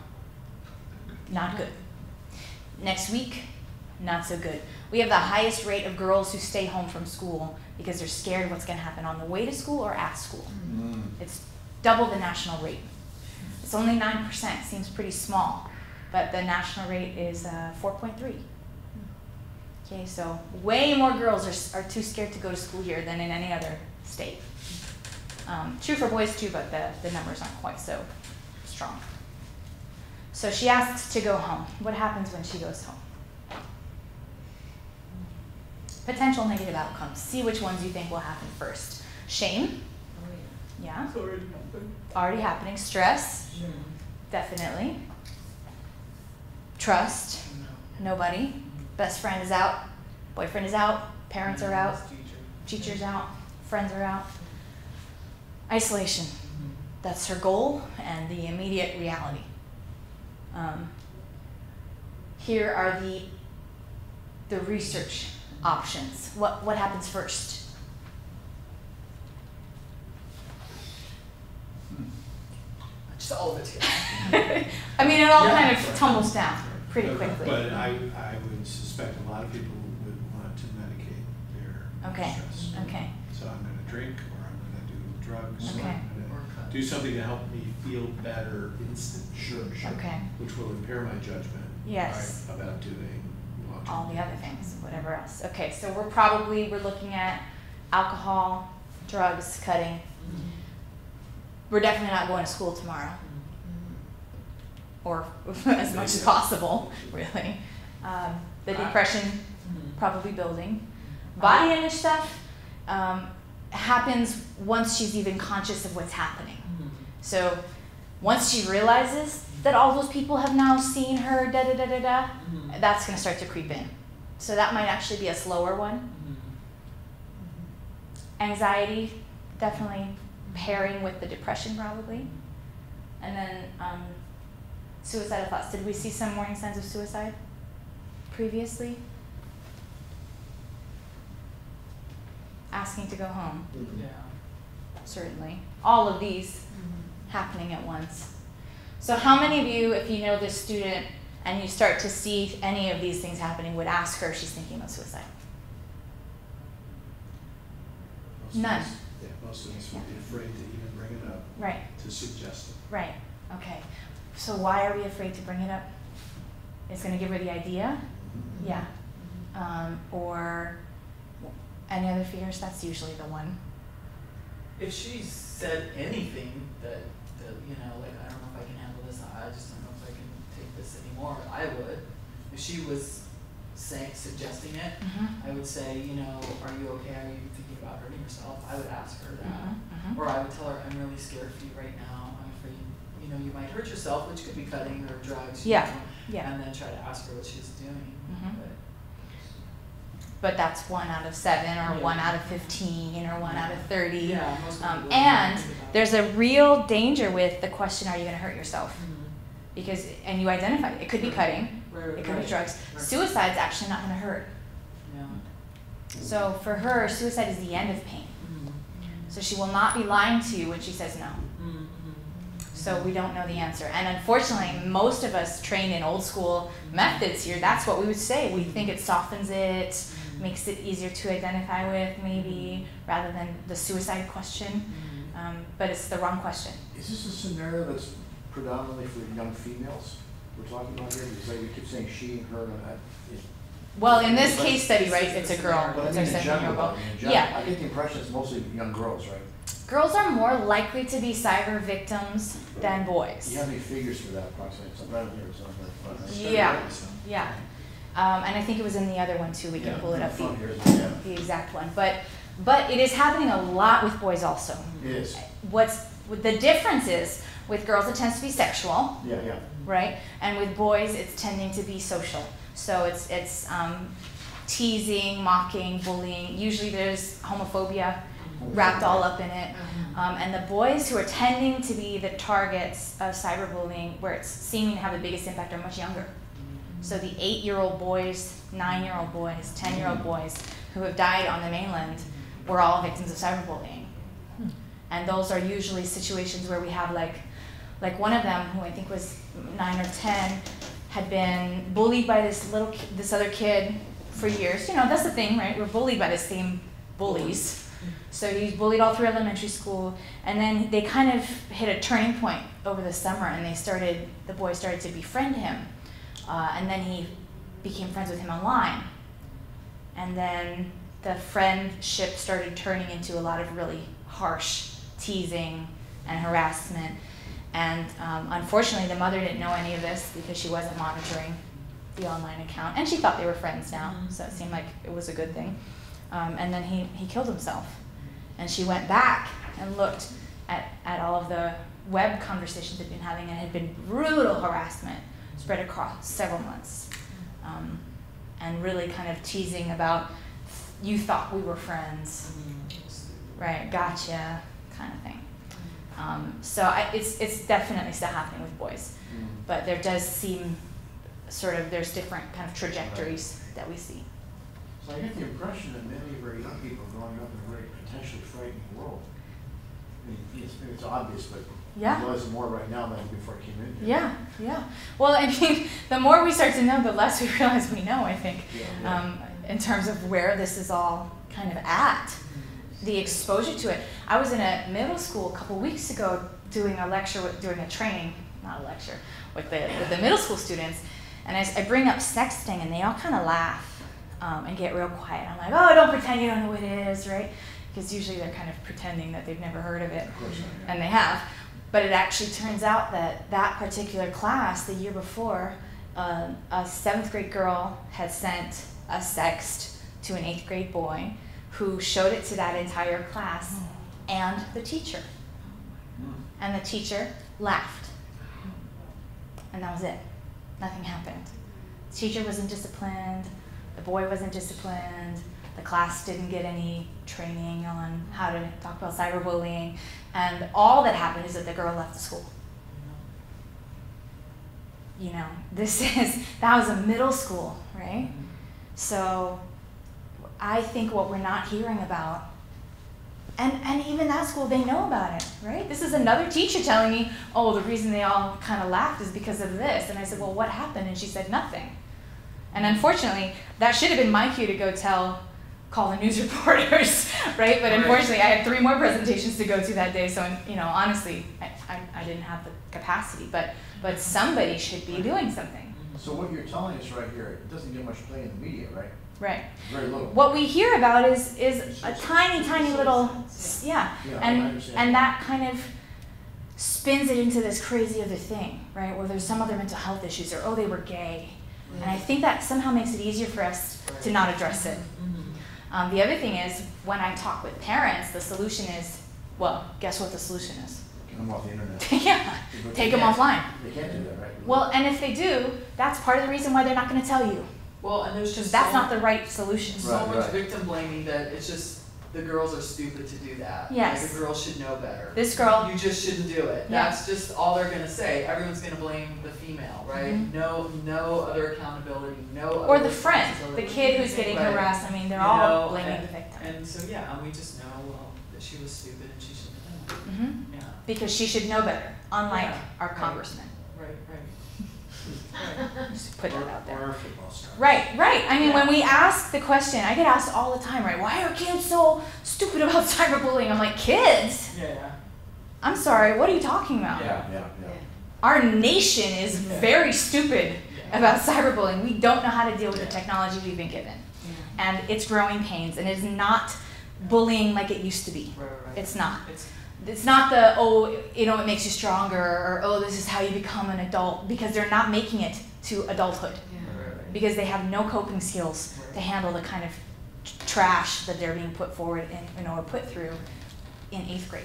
Not good. Next week, not so good. We have the highest rate of girls who stay home from school because they're scared of what's going to happen on the way to school or at school. It's double the national rate. It's only 9%, seems pretty small, but the national rate is 4.3. Okay, so way more girls are too scared to go to school here than in any other state. True for boys too, but the numbers aren't quite so strong. So she asks to go home. What happens when she goes home? Potential negative outcomes. See which ones you think will happen first. Shame. Yeah. It's already happened. Already happening. Stress. Definitely. Trust. Nobody. Best friend is out. Boyfriend is out. Parents are out. Teacher's out. Friends are out. Isolation. That's her goal and the immediate reality. Here are the research options. What happens first? Just all of it together. I mean, it all kind of tumbles down pretty quickly. But I would suspect a lot of people would want to medicate their Okay. stress. Okay. So I'm going to drink, or I'm going to do drugs, or Okay. I'm going to do something to help me feel better instant. Sure. Okay. Which will impair my judgment. Yes. Right, about doing long-term All the other things, whatever else. Okay, so we're looking at alcohol, drugs, cutting. We're definitely not going to school tomorrow. Or as much as possible, really. The depression, probably building. Body image stuff happens once she's even conscious of what's happening. So once she realizes that all those people have now seen her, that's going to start to creep in. So that might actually be a slower one. Anxiety, definitely pairing with the depression probably. And then suicidal thoughts. Did we see some warning signs of suicide previously? Asking to go home, Yeah. certainly. All of these happening at once. So how many of you, if you know this student and you start to see any of these things happening, would ask her if she's thinking about suicide? Most of None. us- Yeah, most of us would be afraid to even bring it up, Right, to suggest it. right, okay. So why are we afraid to bring it up? It's gonna give her the idea? Yeah. Or any other fears? That's usually the one. If she said anything that you know, like, I don't know if I can handle this, I just don't know if I can take this anymore, I would. If she was suggesting it, I would say, you know, are you okay? Are you thinking about hurting yourself? I would ask her that. Or I would tell her, I'm really scared for you right now. I'm afraid, you know, you might hurt yourself, which could be cutting or drugs. you Yeah, know, yeah. And then try to ask her what she's doing. But that's 1 out of 7 or Yeah. 1 out of 15 or 1 out of 30. Yeah, most people don't And think about it. there's a real danger with the question, are you gonna hurt yourself? Because, and you identify it, it could be cutting, it could be drugs. Right. Suicide's actually not gonna hurt. Yeah. So for her, suicide is the end of pain. So she will not be lying to you when she says no. So we don't know the answer. And unfortunately, most of us trained in old school methods here, that's what we would say. We think it softens it, makes it easier to identify with maybe, rather than the suicide question. But it's the wrong question. Is this a scenario that's predominantly for young females we're talking about here? Because like we keep saying she and her, and that. Well, in this case study, right, it's a girl, But I it's mean our in 17-year-old general, girl. I mean, in general, Yeah. I get the impression it's mostly young girls, right? Girls are more likely to be cyber victims than Do boys. you have any figures for that approximately? Something around here or something? Yeah, yeah. And I think it was in the other one too, we can Yeah, pull it up, front here, yeah. the exact one. But it is happening a lot with boys also. It is. The difference is, With girls, it tends to be sexual, Yeah, yeah. right? And with boys, it's tending to be social. So it's teasing, mocking, bullying. Usually there's homophobia wrapped all up in it. And the boys who are tending to be the targets of cyberbullying, where it's seeming to have the biggest impact, are much younger. So the 8-year-old boys, 9-year-old boys, 10-year-old boys who have died on the mainland were all victims of cyberbullying. And those are usually situations where we have like one of them, who I think was 9 or 10, had been bullied by this other kid for years. You know, that's the thing, right? We're bullied by the same bullies. So he's bullied all through elementary school, and then they kind of hit a turning point over the summer, and the boy started to befriend him, and then he became friends with him online. And then the friendship started turning into a lot of really harsh teasing and harassment. And unfortunately, the mother didn't know any of this because she wasn't monitoring the online account. And she thought they were friends now, so it seemed like it was a good thing. And then he killed himself. And she went back and looked at all of the web conversations they'd been having, and it had been brutal harassment spread across several months. And really kind of teasing about, you thought we were friends, right, gotcha, kind of thing. So it's definitely still happening with boys, but there does seem there's different kind of trajectories that we see. So I get the impression that many of our young people are growing up in a very potentially frightening world. I mean, it's obvious, but Yeah. I realize more right now than before I came in here. Yeah, yeah. Well, I mean, the more we start to know, the less we realize we know, I think, in terms of where this is all kind of at, the exposure to it. I was in a middle school a couple weeks ago doing a lecture, doing a training, not a lecture, with the middle school students, and I bring up sexting, and they all kind of laugh and get real quiet. I'm like, oh, don't pretend you don't know what it is, right? Because usually they're kind of pretending that they've never heard of it, and they have. But it actually turns out that particular class, the year before, a 7th grade girl had sent a sext to an 8th grade boy who showed it to that entire class and the teacher. And the teacher laughed. And that was it. Nothing happened. The teacher wasn't disciplined. The boy wasn't disciplined. The class didn't get any training on how to talk about cyberbullying. And all that happened is that the girl left the school. You know, that was a middle school, right? So I think what we're not hearing about, and even that school, they know about it, right? This is another teacher telling me, oh, the reason they all kind of laughed is because of this. And I said, well, what happened? And she said, nothing. And unfortunately, that should have been my cue to go call the news reporters, right? But unfortunately, I had 3 more presentations to go to that day. So, you know, honestly, I didn't have the capacity. But somebody should be doing something. So what you're telling us right here, it doesn't get much play in the media, right? Right. Very little. What we hear about is a tiny little, and that kind of spins it into this crazy other thing, right? Where there's some other mental health issues, or, oh, they were gay. And I think that somehow makes it easier for us to not address it. The other thing is, when I talk with parents, the solution is, well, guess what the solution is? Get them off the internet. Yeah, take them offline. They can't do that, right? Well, and if they do, that's part of the reason why they're not going to tell you. Well, and there's just That's not the right solution. so much victim blaming that it's just the girls are stupid to do that. Yes. Like, the girls should know better. This girl. You just shouldn't do it. Yeah. That's just all they're gonna say. Everyone's gonna blame the female, right? No other accountability, no other Or the friend, the responsibility. kid who's getting Right. harassed. I mean, they're You all know, blaming the victim. And so and we just know, well, that she was stupid and she shouldn't have done it. Yeah. Because she should know better, unlike Yeah, our right. congressman. Right. Just put that out there. Or football stars. Right. I mean, when we ask the question, I get asked all the time, right? Why are kids so stupid about cyberbullying? I'm like, kids? Yeah. I'm sorry, what are you talking about? Yeah. Our nation is very stupid about cyberbullying. We don't know how to deal with the technology we've been given. And it's growing pains, and it's not bullying like it used to be. Right. It's not. It's not the, oh, you know, it makes you stronger, or, oh, this is how you become an adult, because they're not making it to adulthood. Because they have no coping skills to handle the kind of trash that they're being put forward in, or put through in 8th grade.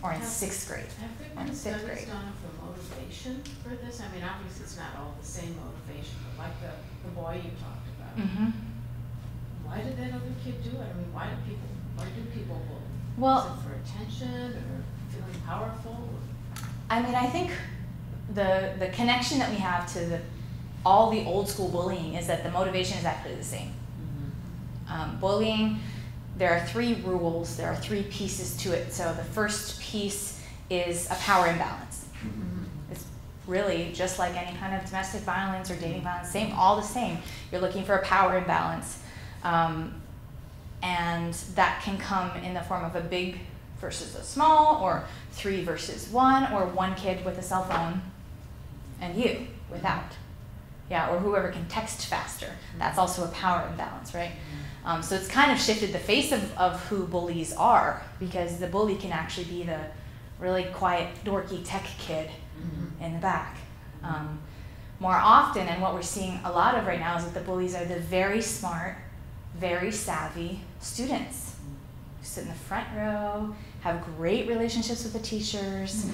or in 6th grade. Have there or in been 5th studies grade. done for motivation for this? I mean, obviously it's not all the same motivation, but like the boy you talked about. Mm-hmm. Why did that other kid do it? I mean, why do people bully? Well, Is it for attention or feeling powerful? I mean, I think the connection that we have to all the old school bullying is that the motivation is actually the same. Bullying, there are 3 rules, there are 3 pieces to it. So the first piece is a power imbalance. It's really just like any kind of domestic violence or dating violence, all the same. You're looking for a power imbalance. And that can come in the form of a big versus a small, or 3 versus 1, or 1 kid with a cell phone and you without. Yeah, or whoever can text faster. That's also a power imbalance, right? So it's kind of shifted the face of who bullies are, because the bully can actually be the really quiet, dorky tech kid in the back. More often, and what we're seeing a lot of right now, is that the bullies are the very smart, very savvy students who sit in the front row, have great relationships with the teachers,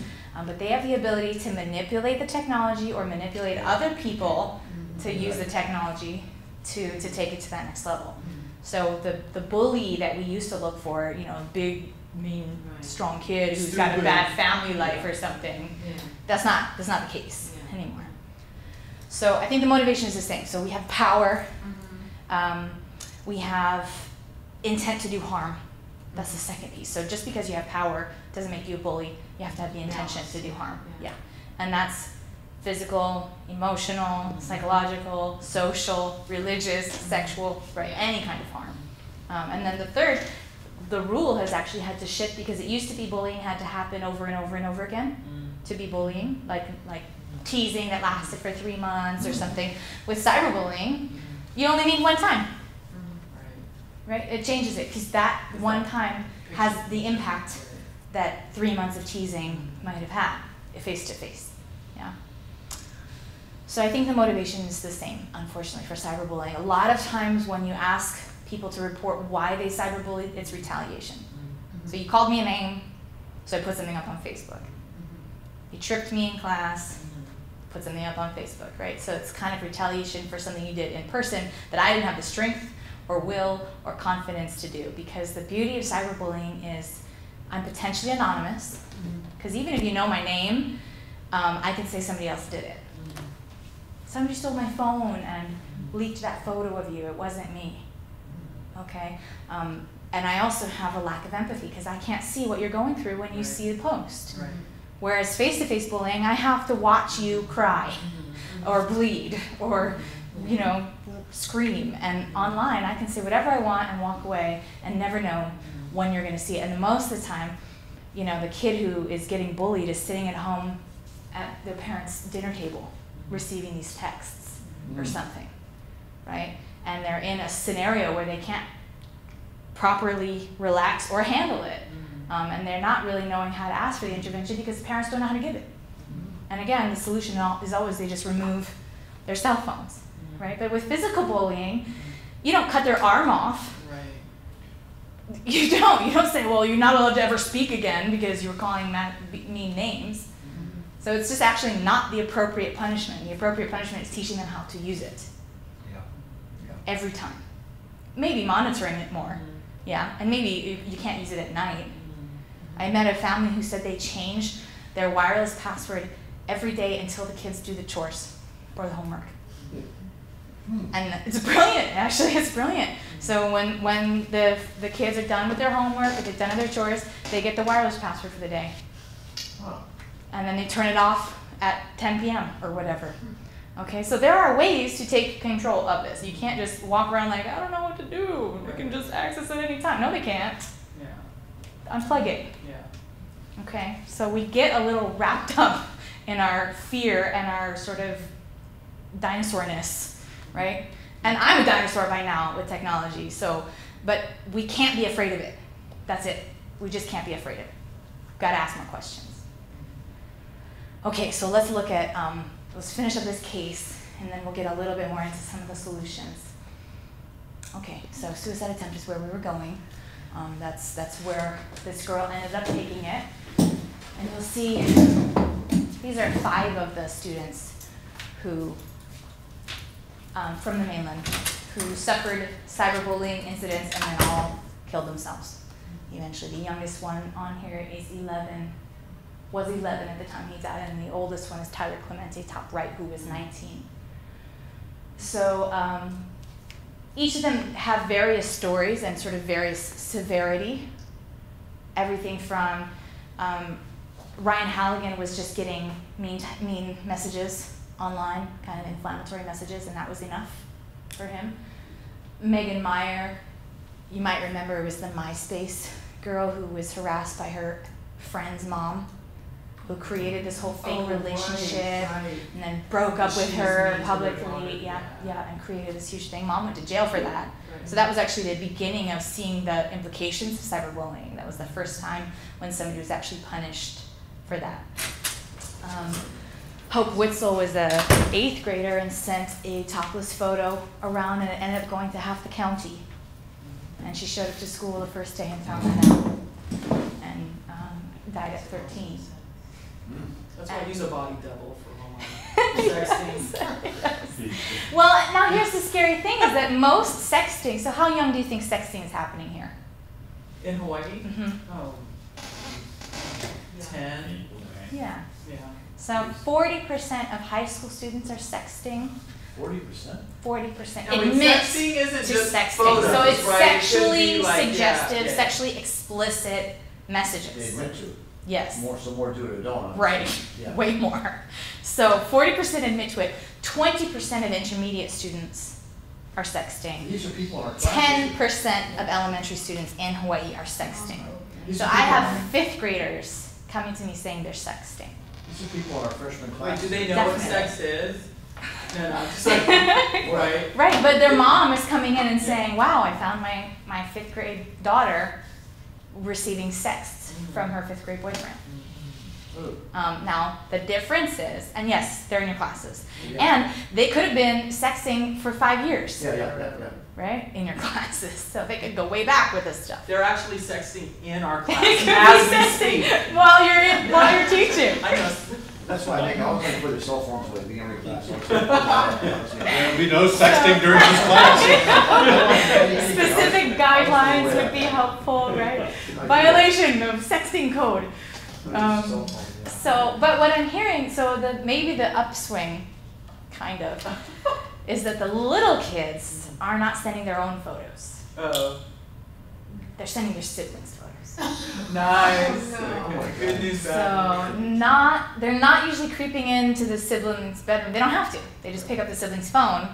but they have the ability to manipulate the technology or manipulate other people to use the technology to take it to that next level. So the bully that we used to look for, you know, a big, mean, strong kid who's got a bad family life or something, that's not the case anymore. So I think the motivation is the same. So we have power, we have intent to do harm. That's the second piece. So just because you have power doesn't make you a bully. You have to have the intention to do harm. Yeah. And that's physical, emotional, psychological, social, religious, sexual, right? Any kind of harm. And then the third, the rule has actually had to shift, because it used to be bullying had to happen over and over and over again to be bullying, like teasing that lasted for 3 months or something. With cyberbullying, you only need 1 time. Right? It changes it, because that 1 time has the impact that 3 months of teasing might have had, face to face. Yeah. So I think the motivation is the same, unfortunately, for cyberbullying. A lot of times when you ask people to report why they cyberbullied, it's retaliation. So you called me a name, so I put something up on Facebook. You tripped me in class, put something up on Facebook, right? So it's kind of retaliation for something you did in person that I didn't have the strength or will or confidence to do. Because the beauty of cyberbullying is I'm potentially anonymous, because even if you know my name, I can say somebody else did it. Somebody stole my phone and leaked that photo of you. It wasn't me. Okay? And I also have a lack of empathy, because I can't see what you're going through when you see the post. Whereas face-to-face bullying, I have to watch you cry or bleed or, you know, scream. And online, I can say whatever I want and walk away and never know when you're going to see it. And most of the time, you know, the kid who is getting bullied is sitting at home at their parents' dinner table receiving these texts or something, right? And they're in a scenario where they can't properly relax or handle it. And they're not really knowing how to ask for the intervention, because the parents don't know how to give it. And again, the solution is always they just remove their cell phones, right? But with physical bullying, you don't cut their arm off. You don't say, well, you're not allowed to ever speak again because you were calling mean names. So it's just actually not the appropriate punishment. The appropriate punishment is teaching them how to use it. Every time. Maybe monitoring it more. Yeah, and maybe you can't use it at night. I met a family who said they changed their wireless password every day until the kids do the chores or the homework. And it's brilliant, actually, it's brilliant. So when the kids are done with their homework, or they've done their chores, they get the wireless password for the day. And then they turn it off at 10 p.m. or whatever. Okay, so there are ways to take control of this. You can't just walk around like, I don't know what to do. They can just access it any time. No, they can't. Unplug it. Okay, so we get a little wrapped up in our fear and our sort of dinosaurness, right? And I'm a dinosaur by now with technology, so, but we can't be afraid of it. That's it. We just can't be afraid of it. Gotta ask more questions. Okay, so let's look at, let's finish up this case, and then we'll get a little bit more into some of the solutions. Okay, so suicide attempt is where we were going. That's where this girl ended up taking it. And you'll see these are 5 of the students who, from the mainland, who suffered cyberbullying incidents and then all killed themselves. Eventually, the youngest one on here is 11, was 11 at the time he died, and the oldest one is Tyler Clemente, top right, who was 19. So each of them have various stories and sort of various severity. Everything from Ryan Halligan was just getting mean messages online, kind of inflammatory messages, and that was enough for him. Megan Meyer, you might remember, was the MySpace girl who was harassed by her friend's mom, who created this whole fake relationship and then broke up with her publicly, and created this huge thing. Mom went to jail for that. So that was actually the beginning of seeing the implications of cyberbullying. That was the first time when somebody was actually punished for that. Hope Witzel was an 8th grader and sent a topless photo around, and it ended up going to half the county. And she showed up to school the first day and found that out, and died at 13. That's why I use a body double for online sexting. Well, now here's the scary thing, is that most sexting, so how young do you think sexting is happening here? In Hawaii? Mm-hmm. Oh, 10. Yeah. Yeah. So 40% of high school students are sexting. 40%? 40% I mean, admit sexting isn't to just sexting. photos, So it's right? It could sexually be like, suggestive, yeah. sexually explicit They messages. admit to it. Yes. More do it or don't. Right. Yeah. Way more. So 40% admit to it. 20% of intermediate students are sexting. These are people in our class. 10% of elementary students in Hawaii are sexting. These So are I people- have 5th graders coming to me saying they're sexting. These are people in our freshman Wait, class. do they know Definitely. what sex is? No, just like, right? Right, but their mom is coming in and saying, wow, I found my 5th grade daughter receiving sex from her 5th grade boyfriend. Ooh. Now, the difference is, and yes, they're in your classes, Yeah. and they could have been sexting for 5 years, Yeah. right, in your classes, so they could go way back with this stuff. They're actually sexting in our They class could be as we sexting speak. while you're teaching. I know. That's why I think I was going to put their cell phones away at the beginning of class. There'll be no sexting during this class. Specific guidelines would be helpful, right? Violation of sexting code. So, but what I'm hearing, so maybe the upswing, kind of, is that the little kids are not sending their own photos. They're sending their siblings' photos. Nice. Oh my Good God. news, bad news. So they're not usually creeping into the sibling's bedroom. They don't have to. They just pick up the sibling's phone,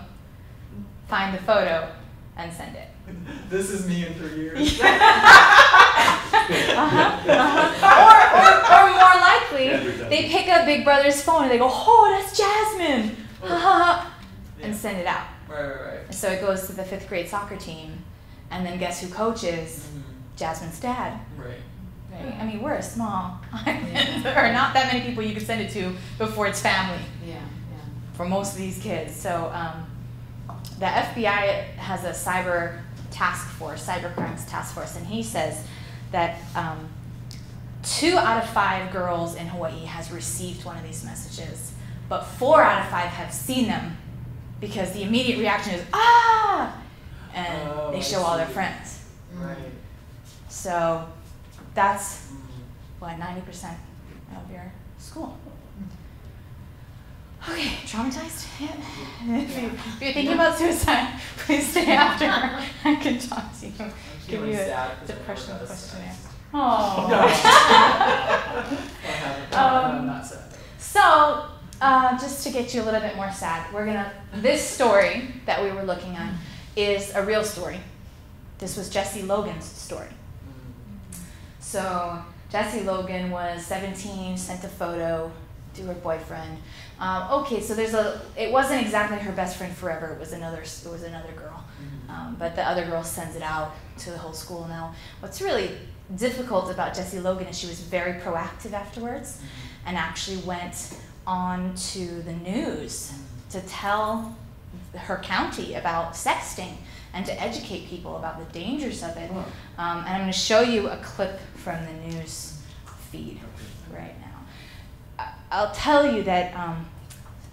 find the photo, and send it. This is me in 3 years. Or more likely, they pick up Big Brother's phone and they go, oh, that's Jasmine, and send it out. Right. And so it goes to the 5th grade soccer team, and then guess who coaches? Jasmine's dad. Right. Right? I mean, we're a small island. There are not that many people you can send it to before it's family for most of these kids. So the FBI has a cyber task force, cyber crimes task force, and he says that 2 out of 5 girls in Hawaii has received one of these messages, but 4 out of 5 have seen them because the immediate reaction is, ah! And they show all their friends. Right. So that's, what, 90% of your school. Okay, traumatized? If you're thinking about suicide, please stay after. I can talk to you. Give you a depression questionnaire. Oh. I'm not sad. So, just to get you a little bit more sad, this story that we were looking at is a real story. This was Jessie Logan's story. So, Jessie Logan was 17, sent a photo to her boyfriend. Okay, so it wasn't exactly her best friend forever. It was another girl, but the other girl sends it out to the whole school. Now, what's really difficult about Jessie Logan is she was very proactive afterwards, and actually went on to the news to tell her county about sexting and to educate people about the dangers of it. And I'm going to show you a clip from the news feed right I'll tell you that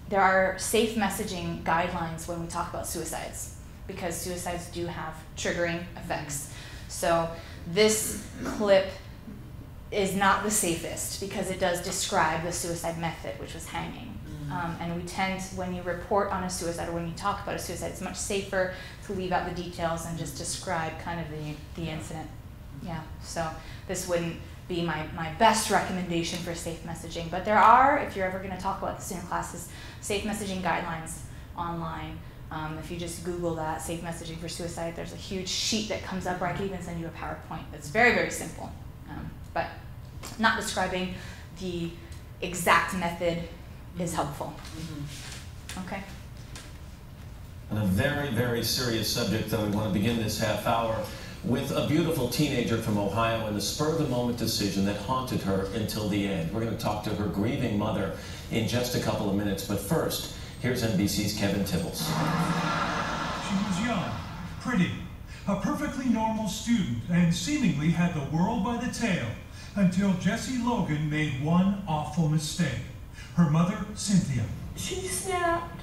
there are safe messaging guidelines when we talk about suicides, because suicides do have triggering effects. So this clip is not the safest because it does describe the suicide method, which was hanging. And we tend, when you report on a suicide or when you talk about a suicide, it's much safer to leave out the details and just describe kind of the incident. Yeah, so this wouldn't be my best recommendation for safe messaging, but there are, if you're ever going to talk about this in your classes, safe messaging guidelines online. If you just Google that, safe messaging for suicide, there's a huge sheet that comes up, or I can even send you a PowerPoint that's very, very simple, but not describing the exact method is helpful. Okay. On a very, very serious subject, though, we want to begin this half hour with a beautiful teenager from Ohio and the spur-of-the-moment decision that haunted her until the end. We're going to talk to her grieving mother in just a couple of minutes, but first, here's NBC's Kevin Tibbles. She was young, pretty, a perfectly normal student, and seemingly had the world by the tail, until Jessie Logan made one awful mistake. Her mother, Cynthia. She snapped.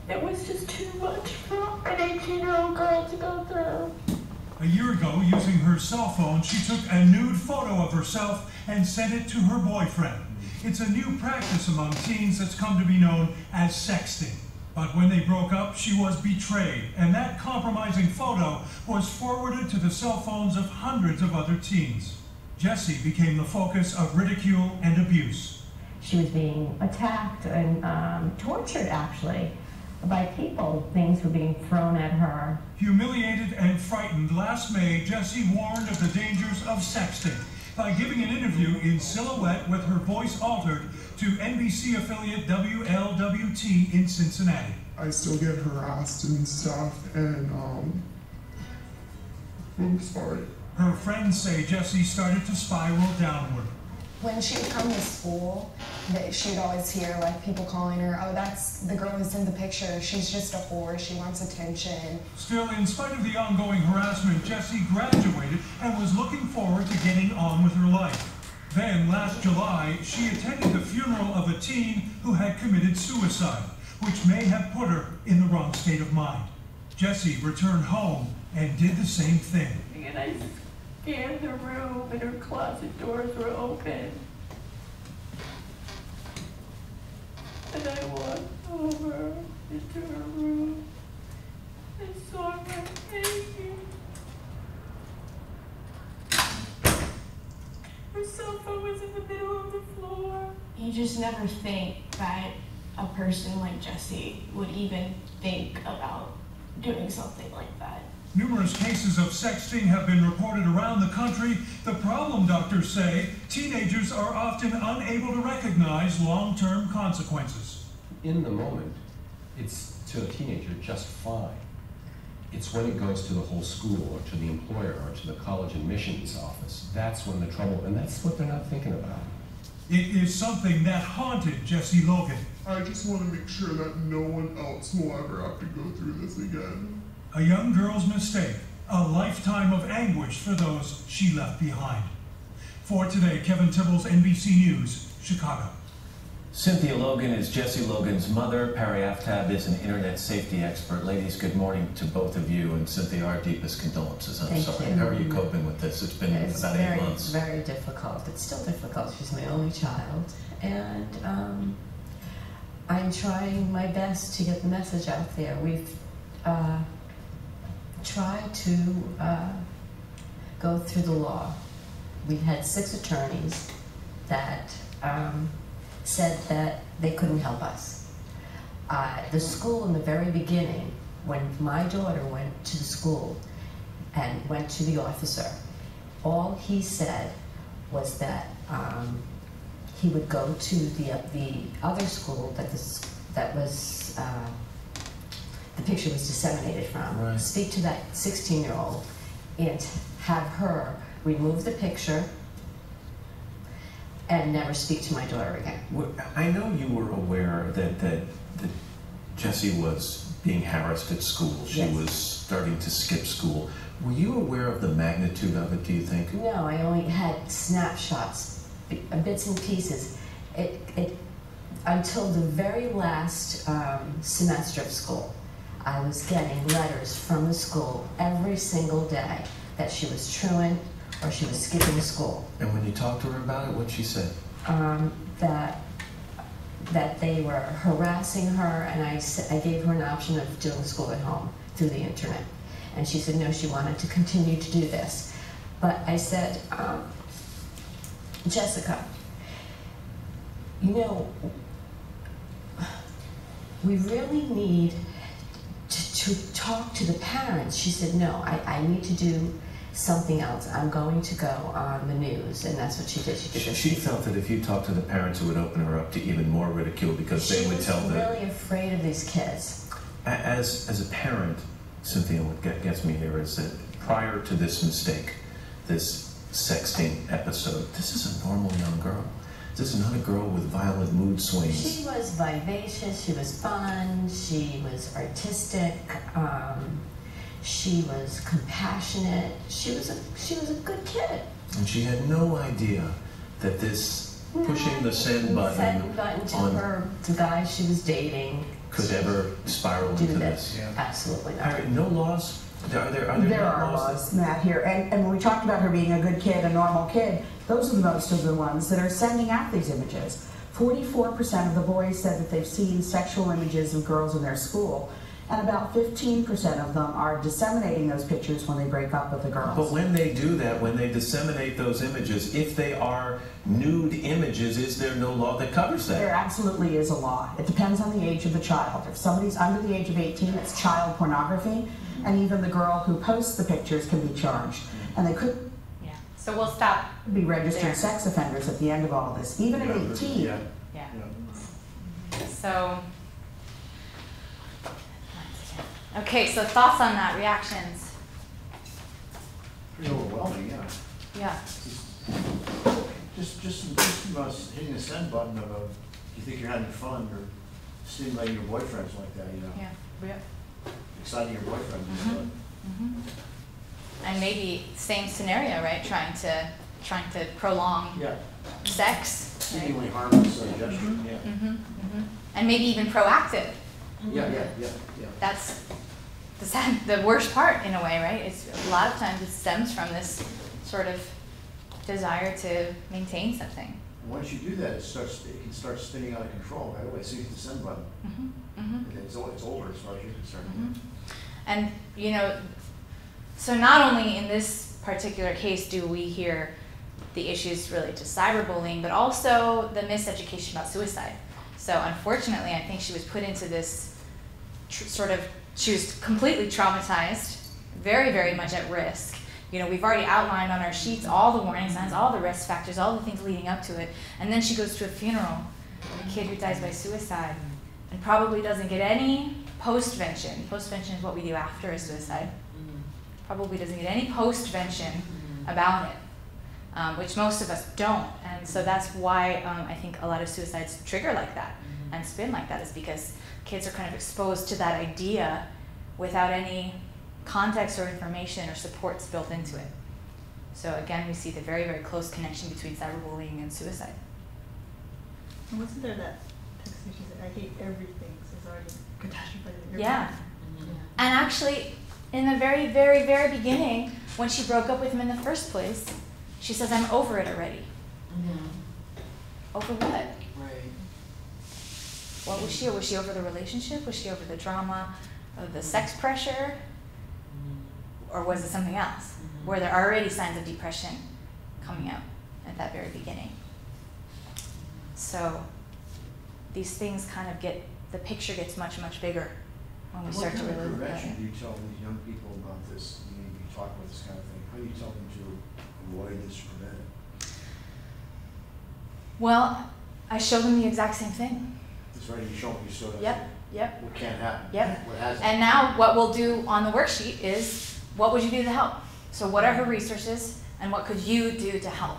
It was just too much for an 18-year-old girl to go through. A year ago, using her cell phone, she took a nude photo of herself and sent it to her boyfriend. It's a new practice among teens that's come to be known as sexting. But when they broke up, she was betrayed, and that compromising photo was forwarded to the cell phones of hundreds of other teens. Jessie became the focus of ridicule and abuse. She was being attacked and tortured, actually, by people. Things were being thrown at her. Humiliated and frightened, last May, Jessie warned of the dangers of sexting by giving an interview in silhouette with her voice altered to NBC affiliate WLWT in Cincinnati. I still get harassed and stuff, and I'm sorry. Her friends say Jessie started to spiral downward. When she'd come to school, she'd always hear like people calling her, "Oh, that's the girl who's in the picture. She's just a whore. She wants attention." Still, in spite of the ongoing harassment, Jessie graduated and was looking forward to getting on with her life. Then, last July, she attended the funeral of a teen who had committed suicide, which may have put her in the wrong state of mind. Jessie returned home and did the same thing. And I scanned the room and her closet doors were open. And I walked over into her room and saw her hanging. Her cell phone was in the middle of the floor. You just never think that a person like Jessie would even think about doing something like that. Numerous cases of sexting have been reported around the country. The problem, doctors say, teenagers are often unable to recognize long-term consequences. In the moment, it's to a teenager just fine. It's when it goes to the whole school or to the employer or to the college admissions office. That's when the trouble, and that's what they're not thinking about. It is something that haunted Jessie Logan. I just want to make sure that no one else will ever have to go through this again. A young girl's mistake, a lifetime of anguish for those she left behind. For today, Kevin Tibbles, NBC News, Chicago. Cynthia Logan is Jessie Logan's mother. Perry Aftab is an internet safety expert. Ladies, good morning to both of you, and Cynthia, our deepest condolences. I'm sorry. How are you coping with this? It's been about 8 months. It's very difficult. It's still difficult. She's my only child, and I'm trying my best to get the message out there. We've tried to go through the law. We've had 6 attorneys that said that they couldn't help us. The school in the very beginning, when my daughter went to the school and went to the officer, all he said was that he would go to the other school that was the picture was disseminated from, right. Speak to that 16-year-old and have her remove the picture and never speak to my daughter again. I know you were aware that Jessie was being harassed at school. She Yes. was starting to skip school. Were you aware of the magnitude of it, do you think? No, I only had snapshots, bits and pieces. until the very last semester of school, I was getting letters from the school every single day that she was truant or she was skipping school. And when you talked to her about it, what'd she say? That they were harassing her, and I gave her an option of doing school at home through the internet. And she said no, she wanted to continue to do this. But I said, Jessica, you know, we really need to talk to the parents. She said, no, I need to do something else. I'm going to go on the news, and that's what she did. She felt that if you talked to the parents, it would open her up to even more ridicule because they would tell them. She was really afraid of these kids. As a parent, Cynthia, what gets me here is that prior to this mistake, this sexting episode, this is a normal young girl. This is not a girl with violent mood swings. She was vivacious, she was fun, she was artistic, she was compassionate, she was a good kid. And she had no idea that this pushing the send button to on the guy she was dating could ever spiral into this. Yeah. Absolutely not. Harry, no laws? Are there are laws, Matt, here. And when we talked about her being a good kid, a normal kid, those are most of the ones that are sending out these images. 44% of the boys said that they've seen sexual images of girls in their school, and about 15% of them are disseminating those pictures when they break up with the girls. But when they do that, when they disseminate those images, if they are nude images, is there no law that covers that? There absolutely is a law. It depends on the age of the child. If somebody's under the age of 18, it's child pornography, and even the girl who posts the pictures can be charged. And they could So we'll stop. Be registered there. sex offenders at the end of all this, even at 18. Yeah. So, okay, so thoughts on that, reactions? Pretty overwhelming, yeah. Yeah. Just hitting the send button of you think you're having fun or stimulating your boyfriends like that, you know. Yeah. Exciting your boyfriend. And maybe same scenario, right? Trying to prolong sex. Seemingly harmless gesture. And maybe even proactive. Yeah. That's the worst part in a way, right? It's a lot of times it stems from this sort of desire to maintain something. And once you do that, it can start spinning out of control right away. So you hit the send button. It's over as far as you're concerned. And you know, so not only in this particular case do we hear the issues related to cyberbullying, but also the miseducation about suicide. So unfortunately, I think she was put into this she was completely traumatized, very, very much at risk. You know, we've already outlined on our sheets all the warning signs, all the risk factors, all the things leading up to it. And then she goes to a funeral, a kid who dies by suicide, and probably doesn't get any postvention. Postvention is what we do after a suicide. Probably doesn't get any postvention about it, which most of us don't. And so that's why I think a lot of suicides trigger like that and spin like that, is because kids are kind of exposed to that idea without any context or information or supports built into it. So again, we see the very, very close connection between cyberbullying and suicide. And wasn't there that text message that I hate everything, so it's already catastrophizing? Yeah. And actually, in the very, very, very beginning, when she broke up with him in the first place, she says, I'm over it already. Over what? Right. What was she? Was she over the relationship? Was she over the drama of the sex pressure? Or was it something else? Were there already signs of depression coming out at that very beginning? So these things kind of the picture gets much, much bigger when we start to really look at it. What kind of prevention do you tell these young people about this? You talk about this kind of thing. How do you tell them to avoid this or prevent it? Well, I show them the exact same thing. That's right, you show them, you sort of Yep. what can't happen. Yep. What hasn't. And now what we'll do on the worksheet is, what would you do to help? So what are her resources and what could you do to help?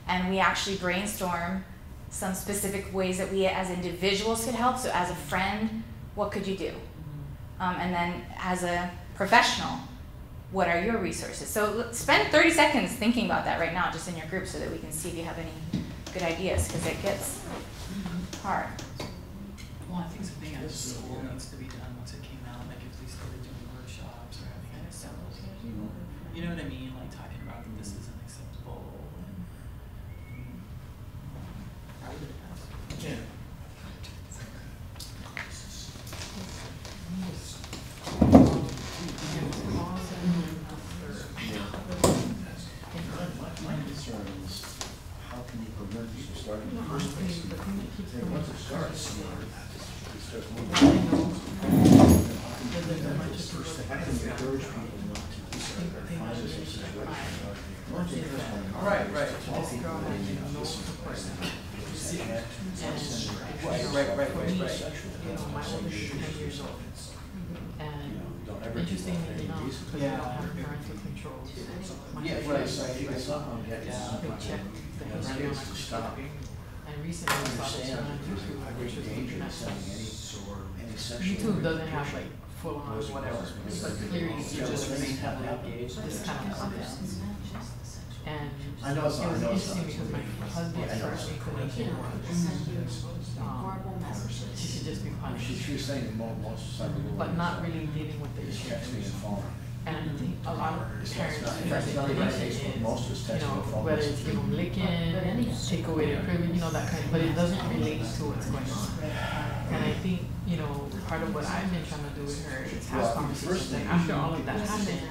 And we actually brainstorm some specific ways that we as individuals could help. So as a friend, what could you do? And then as a professional, what are your resources? So spend 30 seconds thinking about that right now, just in your group, so that we can see if you have any good ideas, because it gets hard. Well, I think something at school needs to be done once it came out, like if they started doing workshops or having examples. You know what I mean? Like talking about that this isn't acceptable and I would ask. Yeah. My concern is, how can you prevent this from starting in the first place? Once it starts, it starts moving. How can you encourage people not to find this situation? Right. Right. And interestingly enough, because we don't have parental controls, my Yeah, husband, they check the history on my computer. And recently I saw this one on YouTube, which was looking at some, YouTube doesn't have like full on whatever, but clearly it's just remain heavily engaged. this kind of content. And I know it's it not, was I know it's interesting not. because my husband's first inclination was, she should just be punished. She was saying that most cyberbullying. But not really dealing with the issue. Texting and phone. And I think a lot of parents' It's not inclination is, Facebook, most of it's you texting know, and phone. whether it's give them licking, take away their privilege, you know, that kind of, but it doesn't relate to what's going on. And I think, you know, part of what I've been trying to do with her is have conversations, and after all of that happened,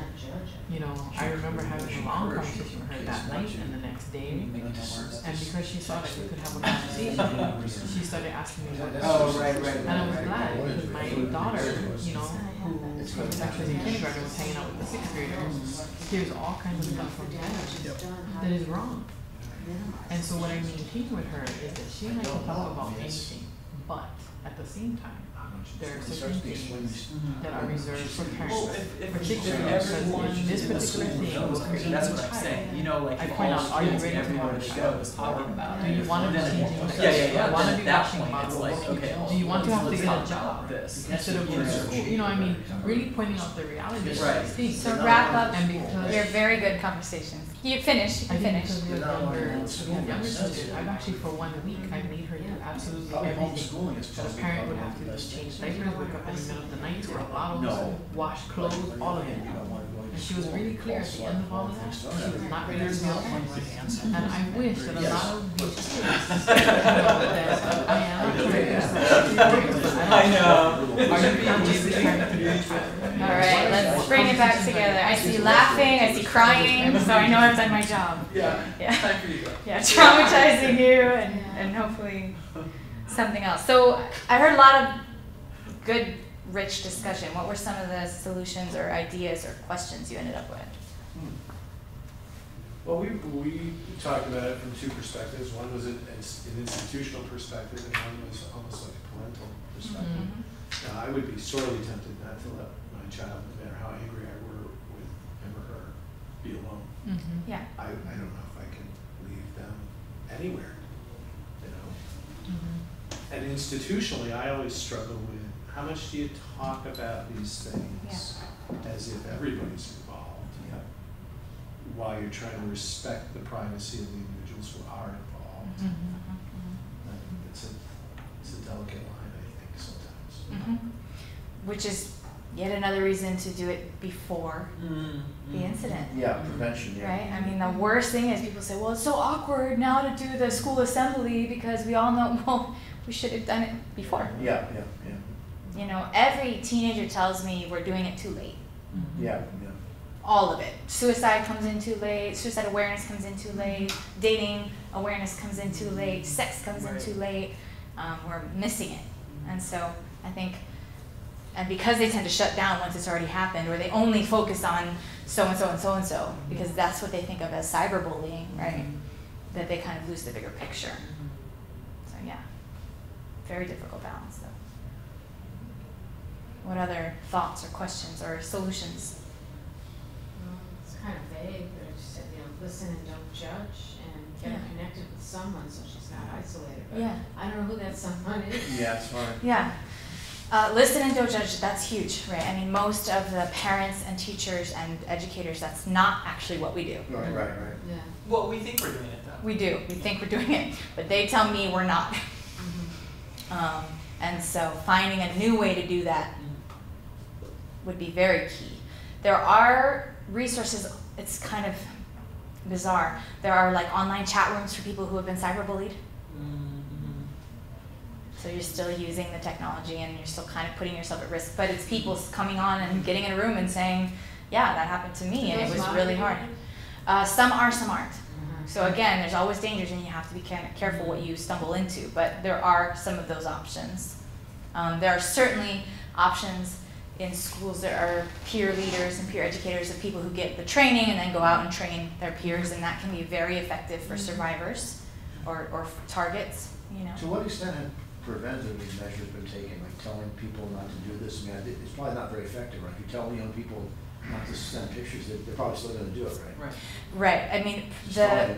you know, I remember having a long conversation with her that night and the next day, and because she saw that we could have a conversation, she started asking me what. And I was glad, because my daughter, you know, who was actually in kindergarten, was hanging out with the sixth graders, hears all kinds of stuff from parents that is wrong. And so what I maintain with her is that she and I can talk about anything, but at the same time, there are certain things that are reserved for parents, particularly because this particular thing will create That's a what I'm child. saying, you know, like I point out, are you ready to everyone have a the show child? was talking about. Do you want to be teaching the Yeah. Do you want to Then be at that washing point, it's bottles? like, okay, Do you want to have to let's get talk a job about this instead of going to school? You know, I mean, really pointing out the reality of Right. these things. So wrap up. And because They're very good conversations. You finish. You I can think finish. because we have younger sisters, I've actually for 1 week, I made her do absolutely everything. So the parent would have to just change diapers, wake up in the middle of the night, throw bottles, wash clothes, all of it. And she was really clear at the end of all of that, she was not ready to be a parent. And I wish that a lot of these kids, that I am a parent, I know. are you consciously trying to be a child? All right, let's bring it back together. I see laughing, I see crying, so I know I've done my job. Yeah. Time for you to go. Yeah, traumatizing you and hopefully something else. So I heard a lot of good, rich discussion. What were some of the solutions or ideas or questions you ended up with? Well, we talked about it from two perspectives. One was an institutional perspective, and one was almost like a parental perspective. Now, I would be sorely tempted not to let my child, no matter how angry I were with him or her, be alone. Yeah. I don't know if I can leave them anywhere, you know? And institutionally, I always struggle with how much do you talk about these things as if everybody's involved, while you're trying to respect the privacy of the individuals who are involved. It's a delicate line, I think, sometimes. Which is yet another reason to do it before the incident. Yeah, prevention, yeah. Right? I mean, the worst thing is people say, well, it's so awkward now to do the school assembly because we all know, well, we should have done it before. Yeah. You know, every teenager tells me we're doing it too late. Yeah. All of it. Suicide comes in too late, suicide awareness comes in too late, dating awareness comes in too late, sex comes in too late. We're missing it. And so I think, and because they tend to shut down once it's already happened, or they only focus on so-and-so and so-and-so, because that's what they think of as cyberbullying, right? That they kind of lose the bigger picture. So yeah, very difficult balance though. What other thoughts or questions or solutions? It's kind of vague, but I just said, you know, listen and don't judge, and get her connected with someone so she's not isolated. But I don't know who that someone is. Yeah, it's fine. Yeah. Listen and don't judge, that's huge, right? I mean, most of the parents and teachers and educators, that's not actually what we do. Right. Yeah. Well, we think we're doing it though. We do, we think we're doing it, but they tell me we're not. And so finding a new way to do that would be very key. There are resources, it's kind of bizarre. There are like online chat rooms for people who have been cyberbullied. So you're still using the technology and you're still kind of putting yourself at risk, but it's people coming on and getting in a room and saying, yeah, that happened to me and it was really hard. Some are, some aren't. So again, there's always dangers and you have to be careful what you stumble into, but there are some of those options. There are certainly options in schools. There are peer leaders and peer educators of people who get the training and then go out and train their peers, and that can be very effective for survivors or targets, you know. To what extent have preventative measures been taken, like telling people not to do this? I mean, it's probably not very effective, right? If you tell young people not to send pictures, they're probably still going to do it, right? Right. I mean, the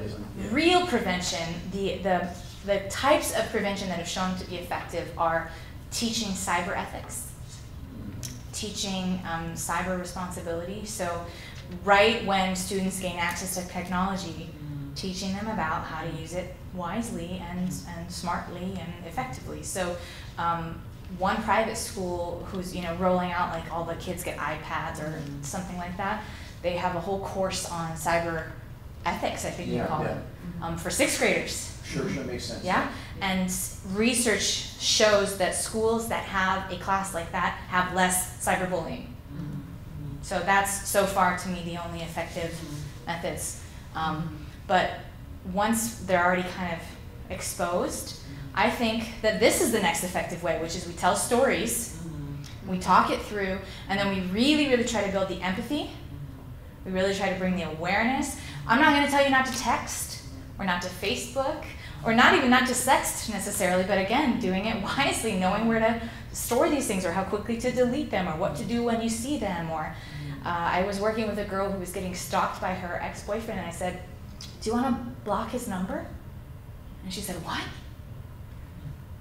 real prevention, the types of prevention that have shown to be effective are teaching cyber ethics, teaching cyber responsibility. So right when students gain access to technology, teaching them about how to use it wisely and smartly and effectively. So one private school who's rolling out, like, all the kids get iPads or something like that, they have a whole course on cyber ethics, I think you call it, for 6th graders. Sure, makes sense. Yeah, and research shows that schools that have a class like that have less cyberbullying. So that's, so far to me, the only effective methods. But once they're already kind of exposed, I think that this is the next effective way, which is we tell stories, we talk it through, and then we really, really try to build the empathy. We really try to bring the awareness. I'm not going to tell you not to text, or not to Facebook, or not to sext necessarily, but again, doing it wisely, knowing where to store these things, or how quickly to delete them, or what to do when you see them. Or I was working with a girl who was getting stalked by her ex-boyfriend, and I said, do you want to block his number? And she said, what?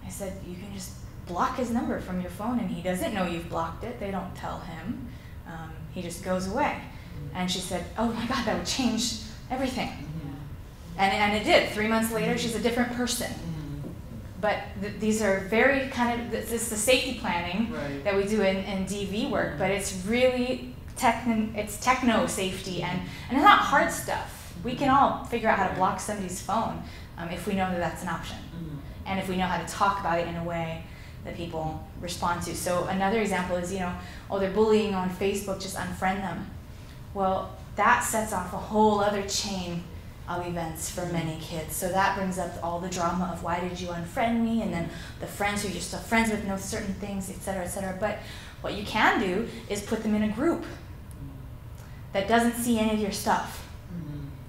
I said, you can just block his number from your phone, and he doesn't know you've blocked it. They don't tell him. He just goes away. And she said, oh my God, that would change everything. And it did. 3 months later, she's a different person. But these are very kind of, it's the safety planning that we do in DV work, but it's really techno safety, and it's not hard stuff. We can all figure out how to block somebody's phone if we know that that's an option. And if we know how to talk about it in a way that people respond to. So another example is, oh, they're bullying on Facebook, just unfriend them. Well, that sets off a whole other chain of events for many kids. So that brings up all the drama of why did you unfriend me, and then the friends who you're still friends with know certain things, etc., etc. But what you can do is put them in a group that doesn't see any of your stuff.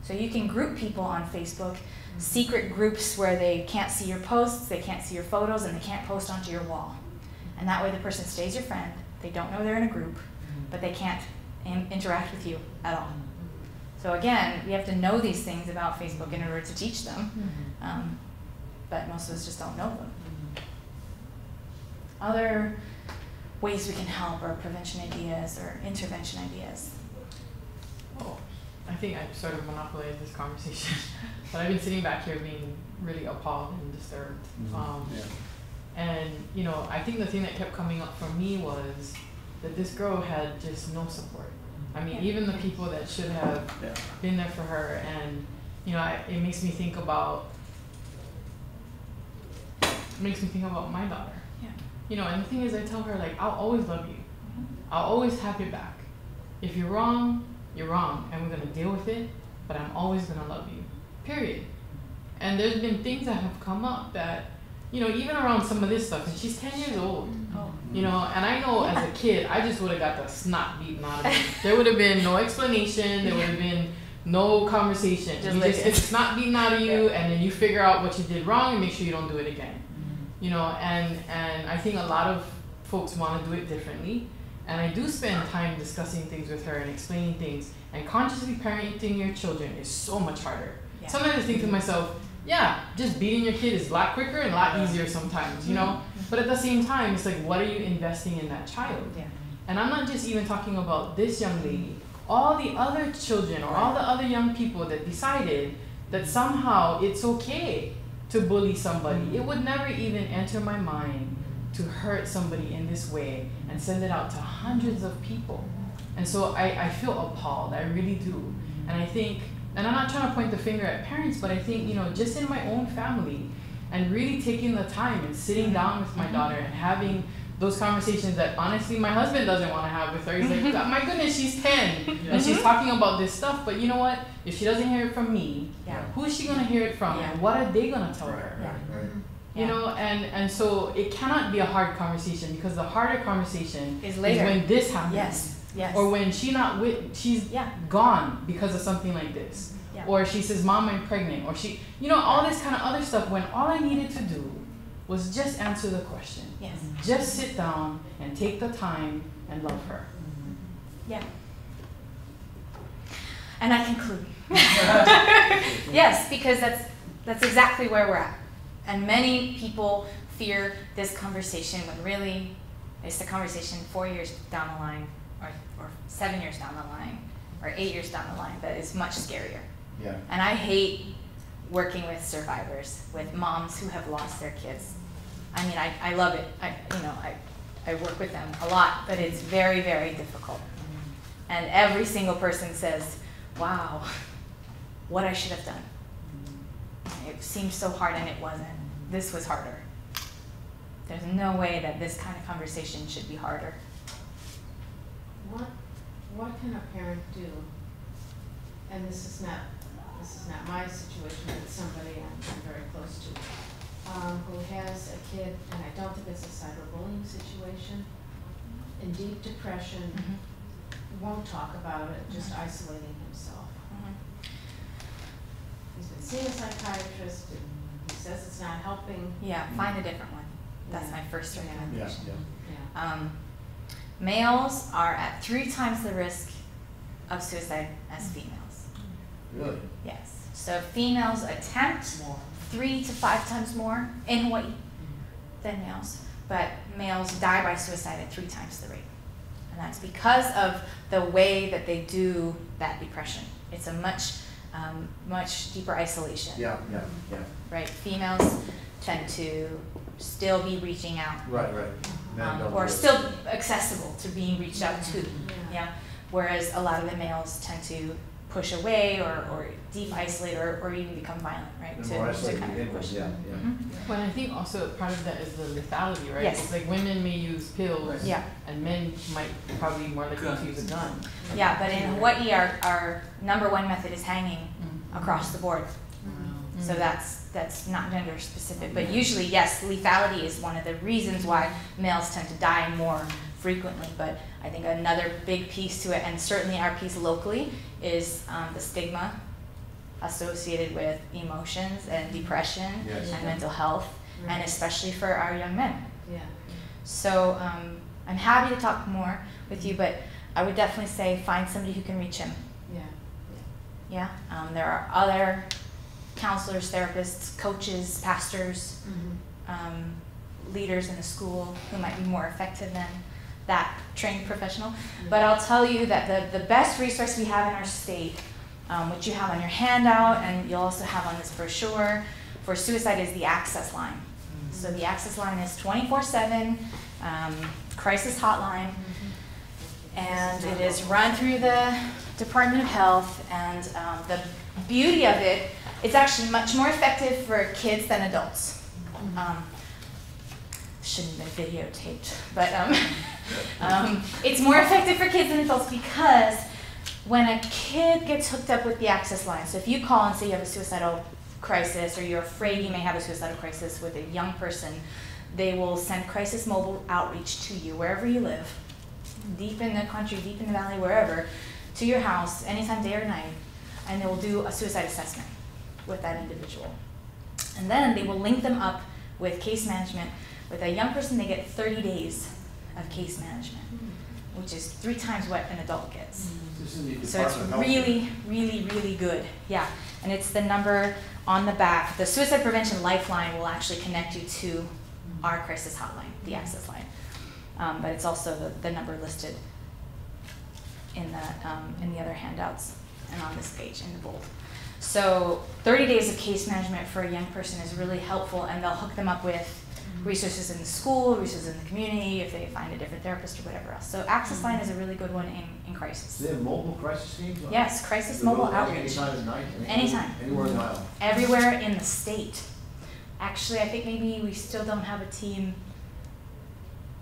So you can group people on Facebook, secret groups where they can't see your posts, they can't see your photos, and they can't post onto your wall. And that way the person stays your friend, they don't know they're in a group, but they can't interact with you at all. So again, we have to know these things about Facebook in order to teach them, but most of us just don't know them. Other ways we can help are prevention ideas or intervention ideas. Oh, I think I sort of monopolized this conversation, but I've been sitting back here being really appalled and disturbed. And I think the thing that kept coming up for me was that this girl had just no support. I mean, even the people that should have been there for her, and it makes me think about my daughter. And the thing is, I tell her, like, I'll always love you. I'll always have your back. If you're wrong, you're wrong, and we're gonna deal with it. But I'm always gonna love you. Period. And there's been things that have come up that, even around some of this stuff, and she's 10 years old. And I know as a kid, I just would have got the snot beaten out of me. There would have been no explanation, there would have been no conversation. It's snot beaten out of you, and then you figure out what you did wrong and make sure you don't do it again. And I think a lot of folks want to do it differently. And I do spend time discussing things with her and explaining things. And consciously parenting your children is so much harder. Sometimes I think to myself, yeah, just beating your kid is a lot quicker and a lot easier sometimes, But at the same time, it's like, what are you investing in that child? And I'm not just even talking about this young lady. All the other children or all the other young people that decided that somehow it's okay to bully somebody. It would never even enter my mind to hurt somebody in this way and send it out to hundreds of people. And so I feel appalled, I really do. And I think, and I'm not trying to point the finger at parents, but I think, you know, just in my own family, and really taking the time and sitting down with my daughter and having those conversations that honestly my husband doesn't want to have with her. He's like, God, my goodness, she's 10 and she's talking about this stuff, but you know what? If she doesn't hear it from me, who is she going to hear it from? And what are they going to tell her? You know, and so it cannot be a hard conversation, because the harder conversation is when this happens. Yes. Or when she's gone because of something like this. Or she says, Mom, I'm pregnant. Or she, you know, all this kind of other stuff, when all I needed to do was just answer the question. Yes. Just sit down and take the time and love her. Yeah. And I conclude. Yes, because that's exactly where we're at. And many people fear this conversation when really it's the conversation 4 years down the line, or 7 years down the line, or 8 years down the line that is much scarier. Yeah. And I hate working with survivors, with moms who have lost their kids. I mean, I love it. I work with them a lot, but it's very, very difficult. And every single person says, wow, what I should have done. It seemed so hard and it wasn't. This was harder. There's no way that this kind of conversation should be harder. What can a parent do? And this is not my situation, but somebody I'm very close to, who has a kid, and I don't think it's a cyberbullying situation, in deep depression, won't talk about it, just isolating himself. He's been seeing a psychiatrist, and he says it's not helping. Yeah, find a different one. That's my first recommendation. Yeah. Males are at 3 times the risk of suicide as females. Really? Yes. So females attempt 3 to 5 times more in Hawaii than males, but males die by suicide at 3 times the rate. And that's because of the way that they do that depression. It's a much deeper isolation. Yeah. Right? Females tend to still be reaching out. Right. Or still accessible to being reached out to. Yeah. Whereas a lot of the males tend to push away or deep isolate or even become violent, right? To kind of push. Well, I think also part of that is the lethality, right? Yes. It's like women may use pills, and men might probably more likely to use a gun. Yeah, but in Hawaii, our #1 method is hanging across the board. So that's not gender specific, but usually, yes, lethality is one of the reasons why males tend to die more frequently. But I think another big piece to it, and certainly our piece locally, is the stigma associated with emotions and depression and mental health, and especially for our young men. So I'm happy to talk more with you, but I would definitely say find somebody who can reach him. There are other counselors, therapists, coaches, pastors, leaders in the school who might be more effective than that trained professional. But I'll tell you that the best resource we have in our state, which you have on your handout and you'll also have on this brochure for suicide, is the Access Line. So the Access Line is 24/7 crisis hotline, and it is run through the Department of Health, and the beauty of it, it's actually much more effective for kids than adults. Shouldn't have been videotaped, but it's more effective for kids than adults because when a kid gets hooked up with the Access Line, so if you call and say you have a suicidal crisis or you're afraid you may have a suicidal crisis with a young person, they will send crisis mobile outreach to you wherever you live, deep in the country, deep in the valley, wherever, to your house, anytime, day or night, and they will do a suicide assessment with that individual. And then they will link them up with case management. With a young person, they get 30 days of case management, which is 3 times what an adult gets. So it's really, really, really good. Yeah, and it's the number on the back. The Suicide Prevention Lifeline will actually connect you to our crisis hotline, the Access Line. But it's also the number listed in the other handouts and on this page in the bold. So 30 days of case management for a young person is really helpful, and they'll hook them up with resources in the school, resources in the community, if they find a different therapist or whatever else. So Access Line is a really good one in crisis. Do they have mobile crisis teams? Yes, crisis mobile outreach. Anytime at night? Anytime. Anywhere in the island? Everywhere in the state. Actually, I think maybe we still don't have a team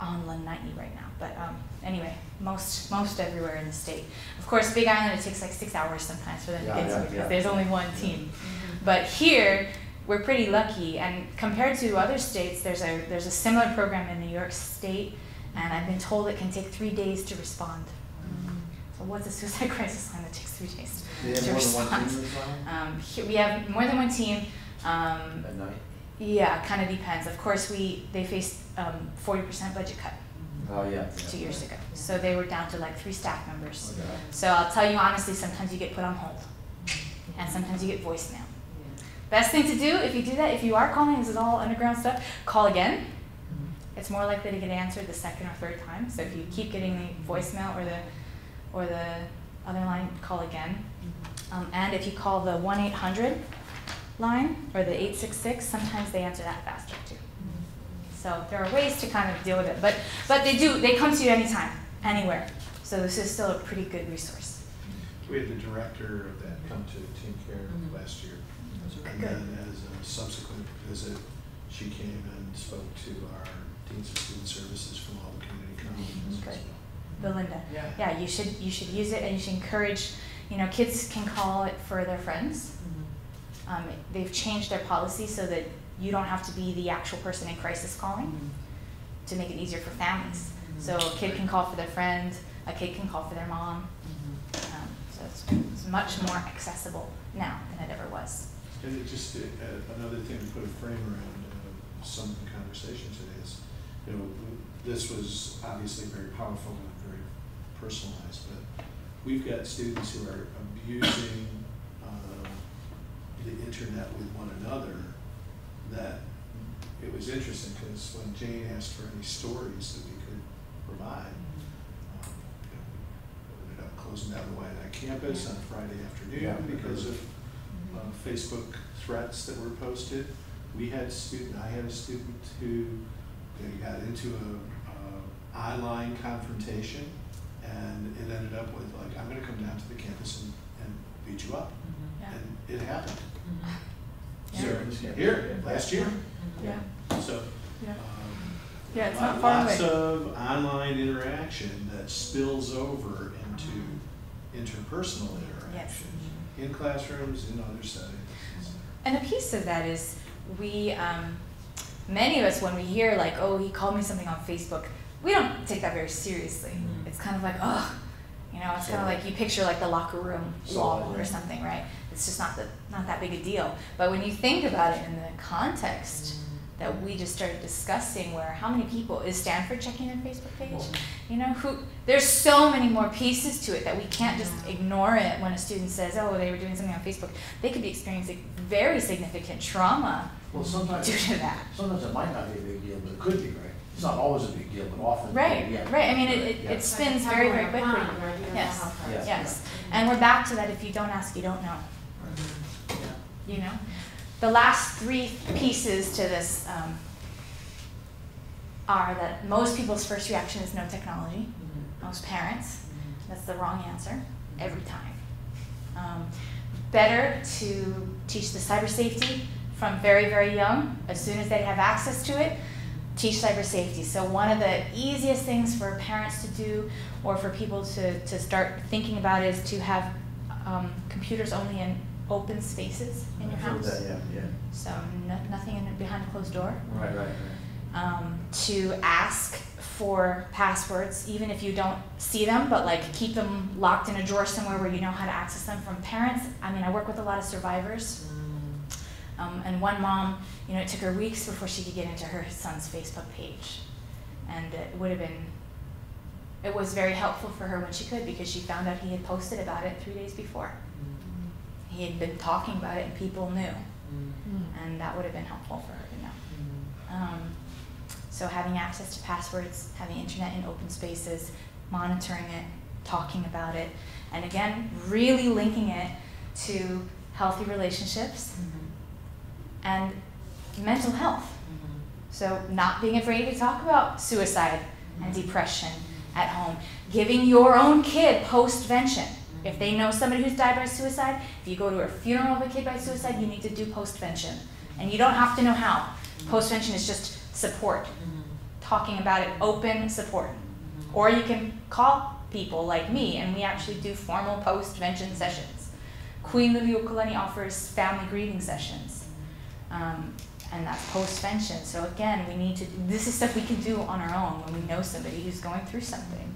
on Lanai right now, but anyway, most everywhere in the state. Of course, Big Island, it takes like 6 hours sometimes for them to get to because there's only one team. But here, we're pretty lucky, and compared to other states, there's a similar program in New York State, and I've been told it can take 3 days to respond. So what's a suicide crisis line that takes 3 days to respond? Here we have more than one team. At night? Yeah, kind of depends. Of course, they faced 40% budget cut. Oh, yeah. 2 years ago. So they were down to like 3 staff members. Okay. So I'll tell you honestly, sometimes you get put on hold. And sometimes you get voicemail. Best thing to do, if you do that, if you are calling, this is all underground stuff, call again. It's more likely to get answered the second or third time. So if you keep getting the voicemail or the other line, call again. And if you call the 1-800 line or the 866, sometimes they answer that faster too. So there are ways to kind of deal with it, but they come to you anytime, anywhere. So this is still a pretty good resource. We had the director of that come to Team Care last year. And then as a subsequent visit, she came and spoke to our Deans of Student Services from all the community colleges as well. Belinda. Yeah, you should use it, and you should encourage, kids can call it for their friends. They've changed their policy so that you don't have to be the actual person in crisis calling to make it easier for families. So a kid can call for their friend, a kid can call for their mom. So it's much more accessible now than it ever was. And it just, another thing to put a frame around some of the conversation today is, this was obviously very powerful and very personalized, but we've got students who are abusing the internet with one another. That it was interesting because when Jane asked for any stories that we could provide, we ended up closing down the Wyandotte campus on Friday afternoon because of Facebook threats that were posted. I had a student who got into a online confrontation, and it ended up with like, I'm going to come down to the campus and beat you up, and it happened. Here, last year. Yeah. So, yeah, it's not far away. Lots of online interaction that spills over into interpersonal interaction in classrooms, in other settings. And a piece of that is many of us, when we hear like, oh, he called me something on Facebook, we don't take that very seriously. It's kind of like, oh, it's kind of like you picture like the locker room wall or something, right? It's just not that big a deal. But when you think about it in the context that we just started discussing, where how many people, is Stanford checking their Facebook page? There's so many more pieces to it that we can't just ignore it when a student says, oh, they were doing something on Facebook. They could be experiencing very significant trauma due to that. Sometimes it might not be a big deal, but it could be, right? It's not always a big deal, but often. Right. I mean, it spins very, very quickly. Yes. And we're back to that, if you don't ask, you don't know. The last 3 pieces to this are that most people's first reaction is no technology. Most parents, that's the wrong answer every time. Better to teach the cyber safety from very, very young. As soon as they have access to it, teach cyber safety. So one of the easiest things for parents to do, or for people to start thinking about, is to have computers only in open spaces in your house. So nothing behind a closed door. Right. To ask for passwords, even if you don't see them, but like keep them locked in a drawer somewhere where you know how to access them from parents. I mean, I work with a lot of survivors. And one mom, it took her weeks before she could get into her son's Facebook page. And it was very helpful for her when she could, because she found out he had posted about it 3 days before. He had been talking about it and people knew. And that would have been helpful for her to know. So having access to passwords, having internet in open spaces, monitoring it, talking about it, and again, really linking it to healthy relationships and mental health. So not being afraid to talk about suicide and depression at home. Giving your own kid postvention. If they know somebody who's died by suicide, if you go to a funeral of a kid by suicide, you need to do postvention. And you don't have to know how. Postvention is just support. Talking about it, open support. Or you can call people like me, and we actually do formal postvention sessions. Queen Liliuokalani offers family grieving sessions. And that's postvention. So again, we need to, this is stuff we can do on our own when we know somebody who's going through something.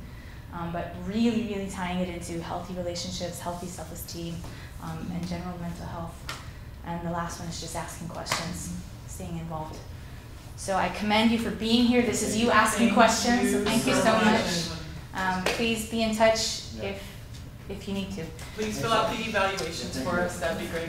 But really, really tying it into healthy relationships, healthy self-esteem, and general mental health. And the last one is just asking questions, staying involved. So I commend you for being here. This is you asking questions. Thank you so much. Please be in touch if you need to. Please fill out the evaluations for us. That'd be great.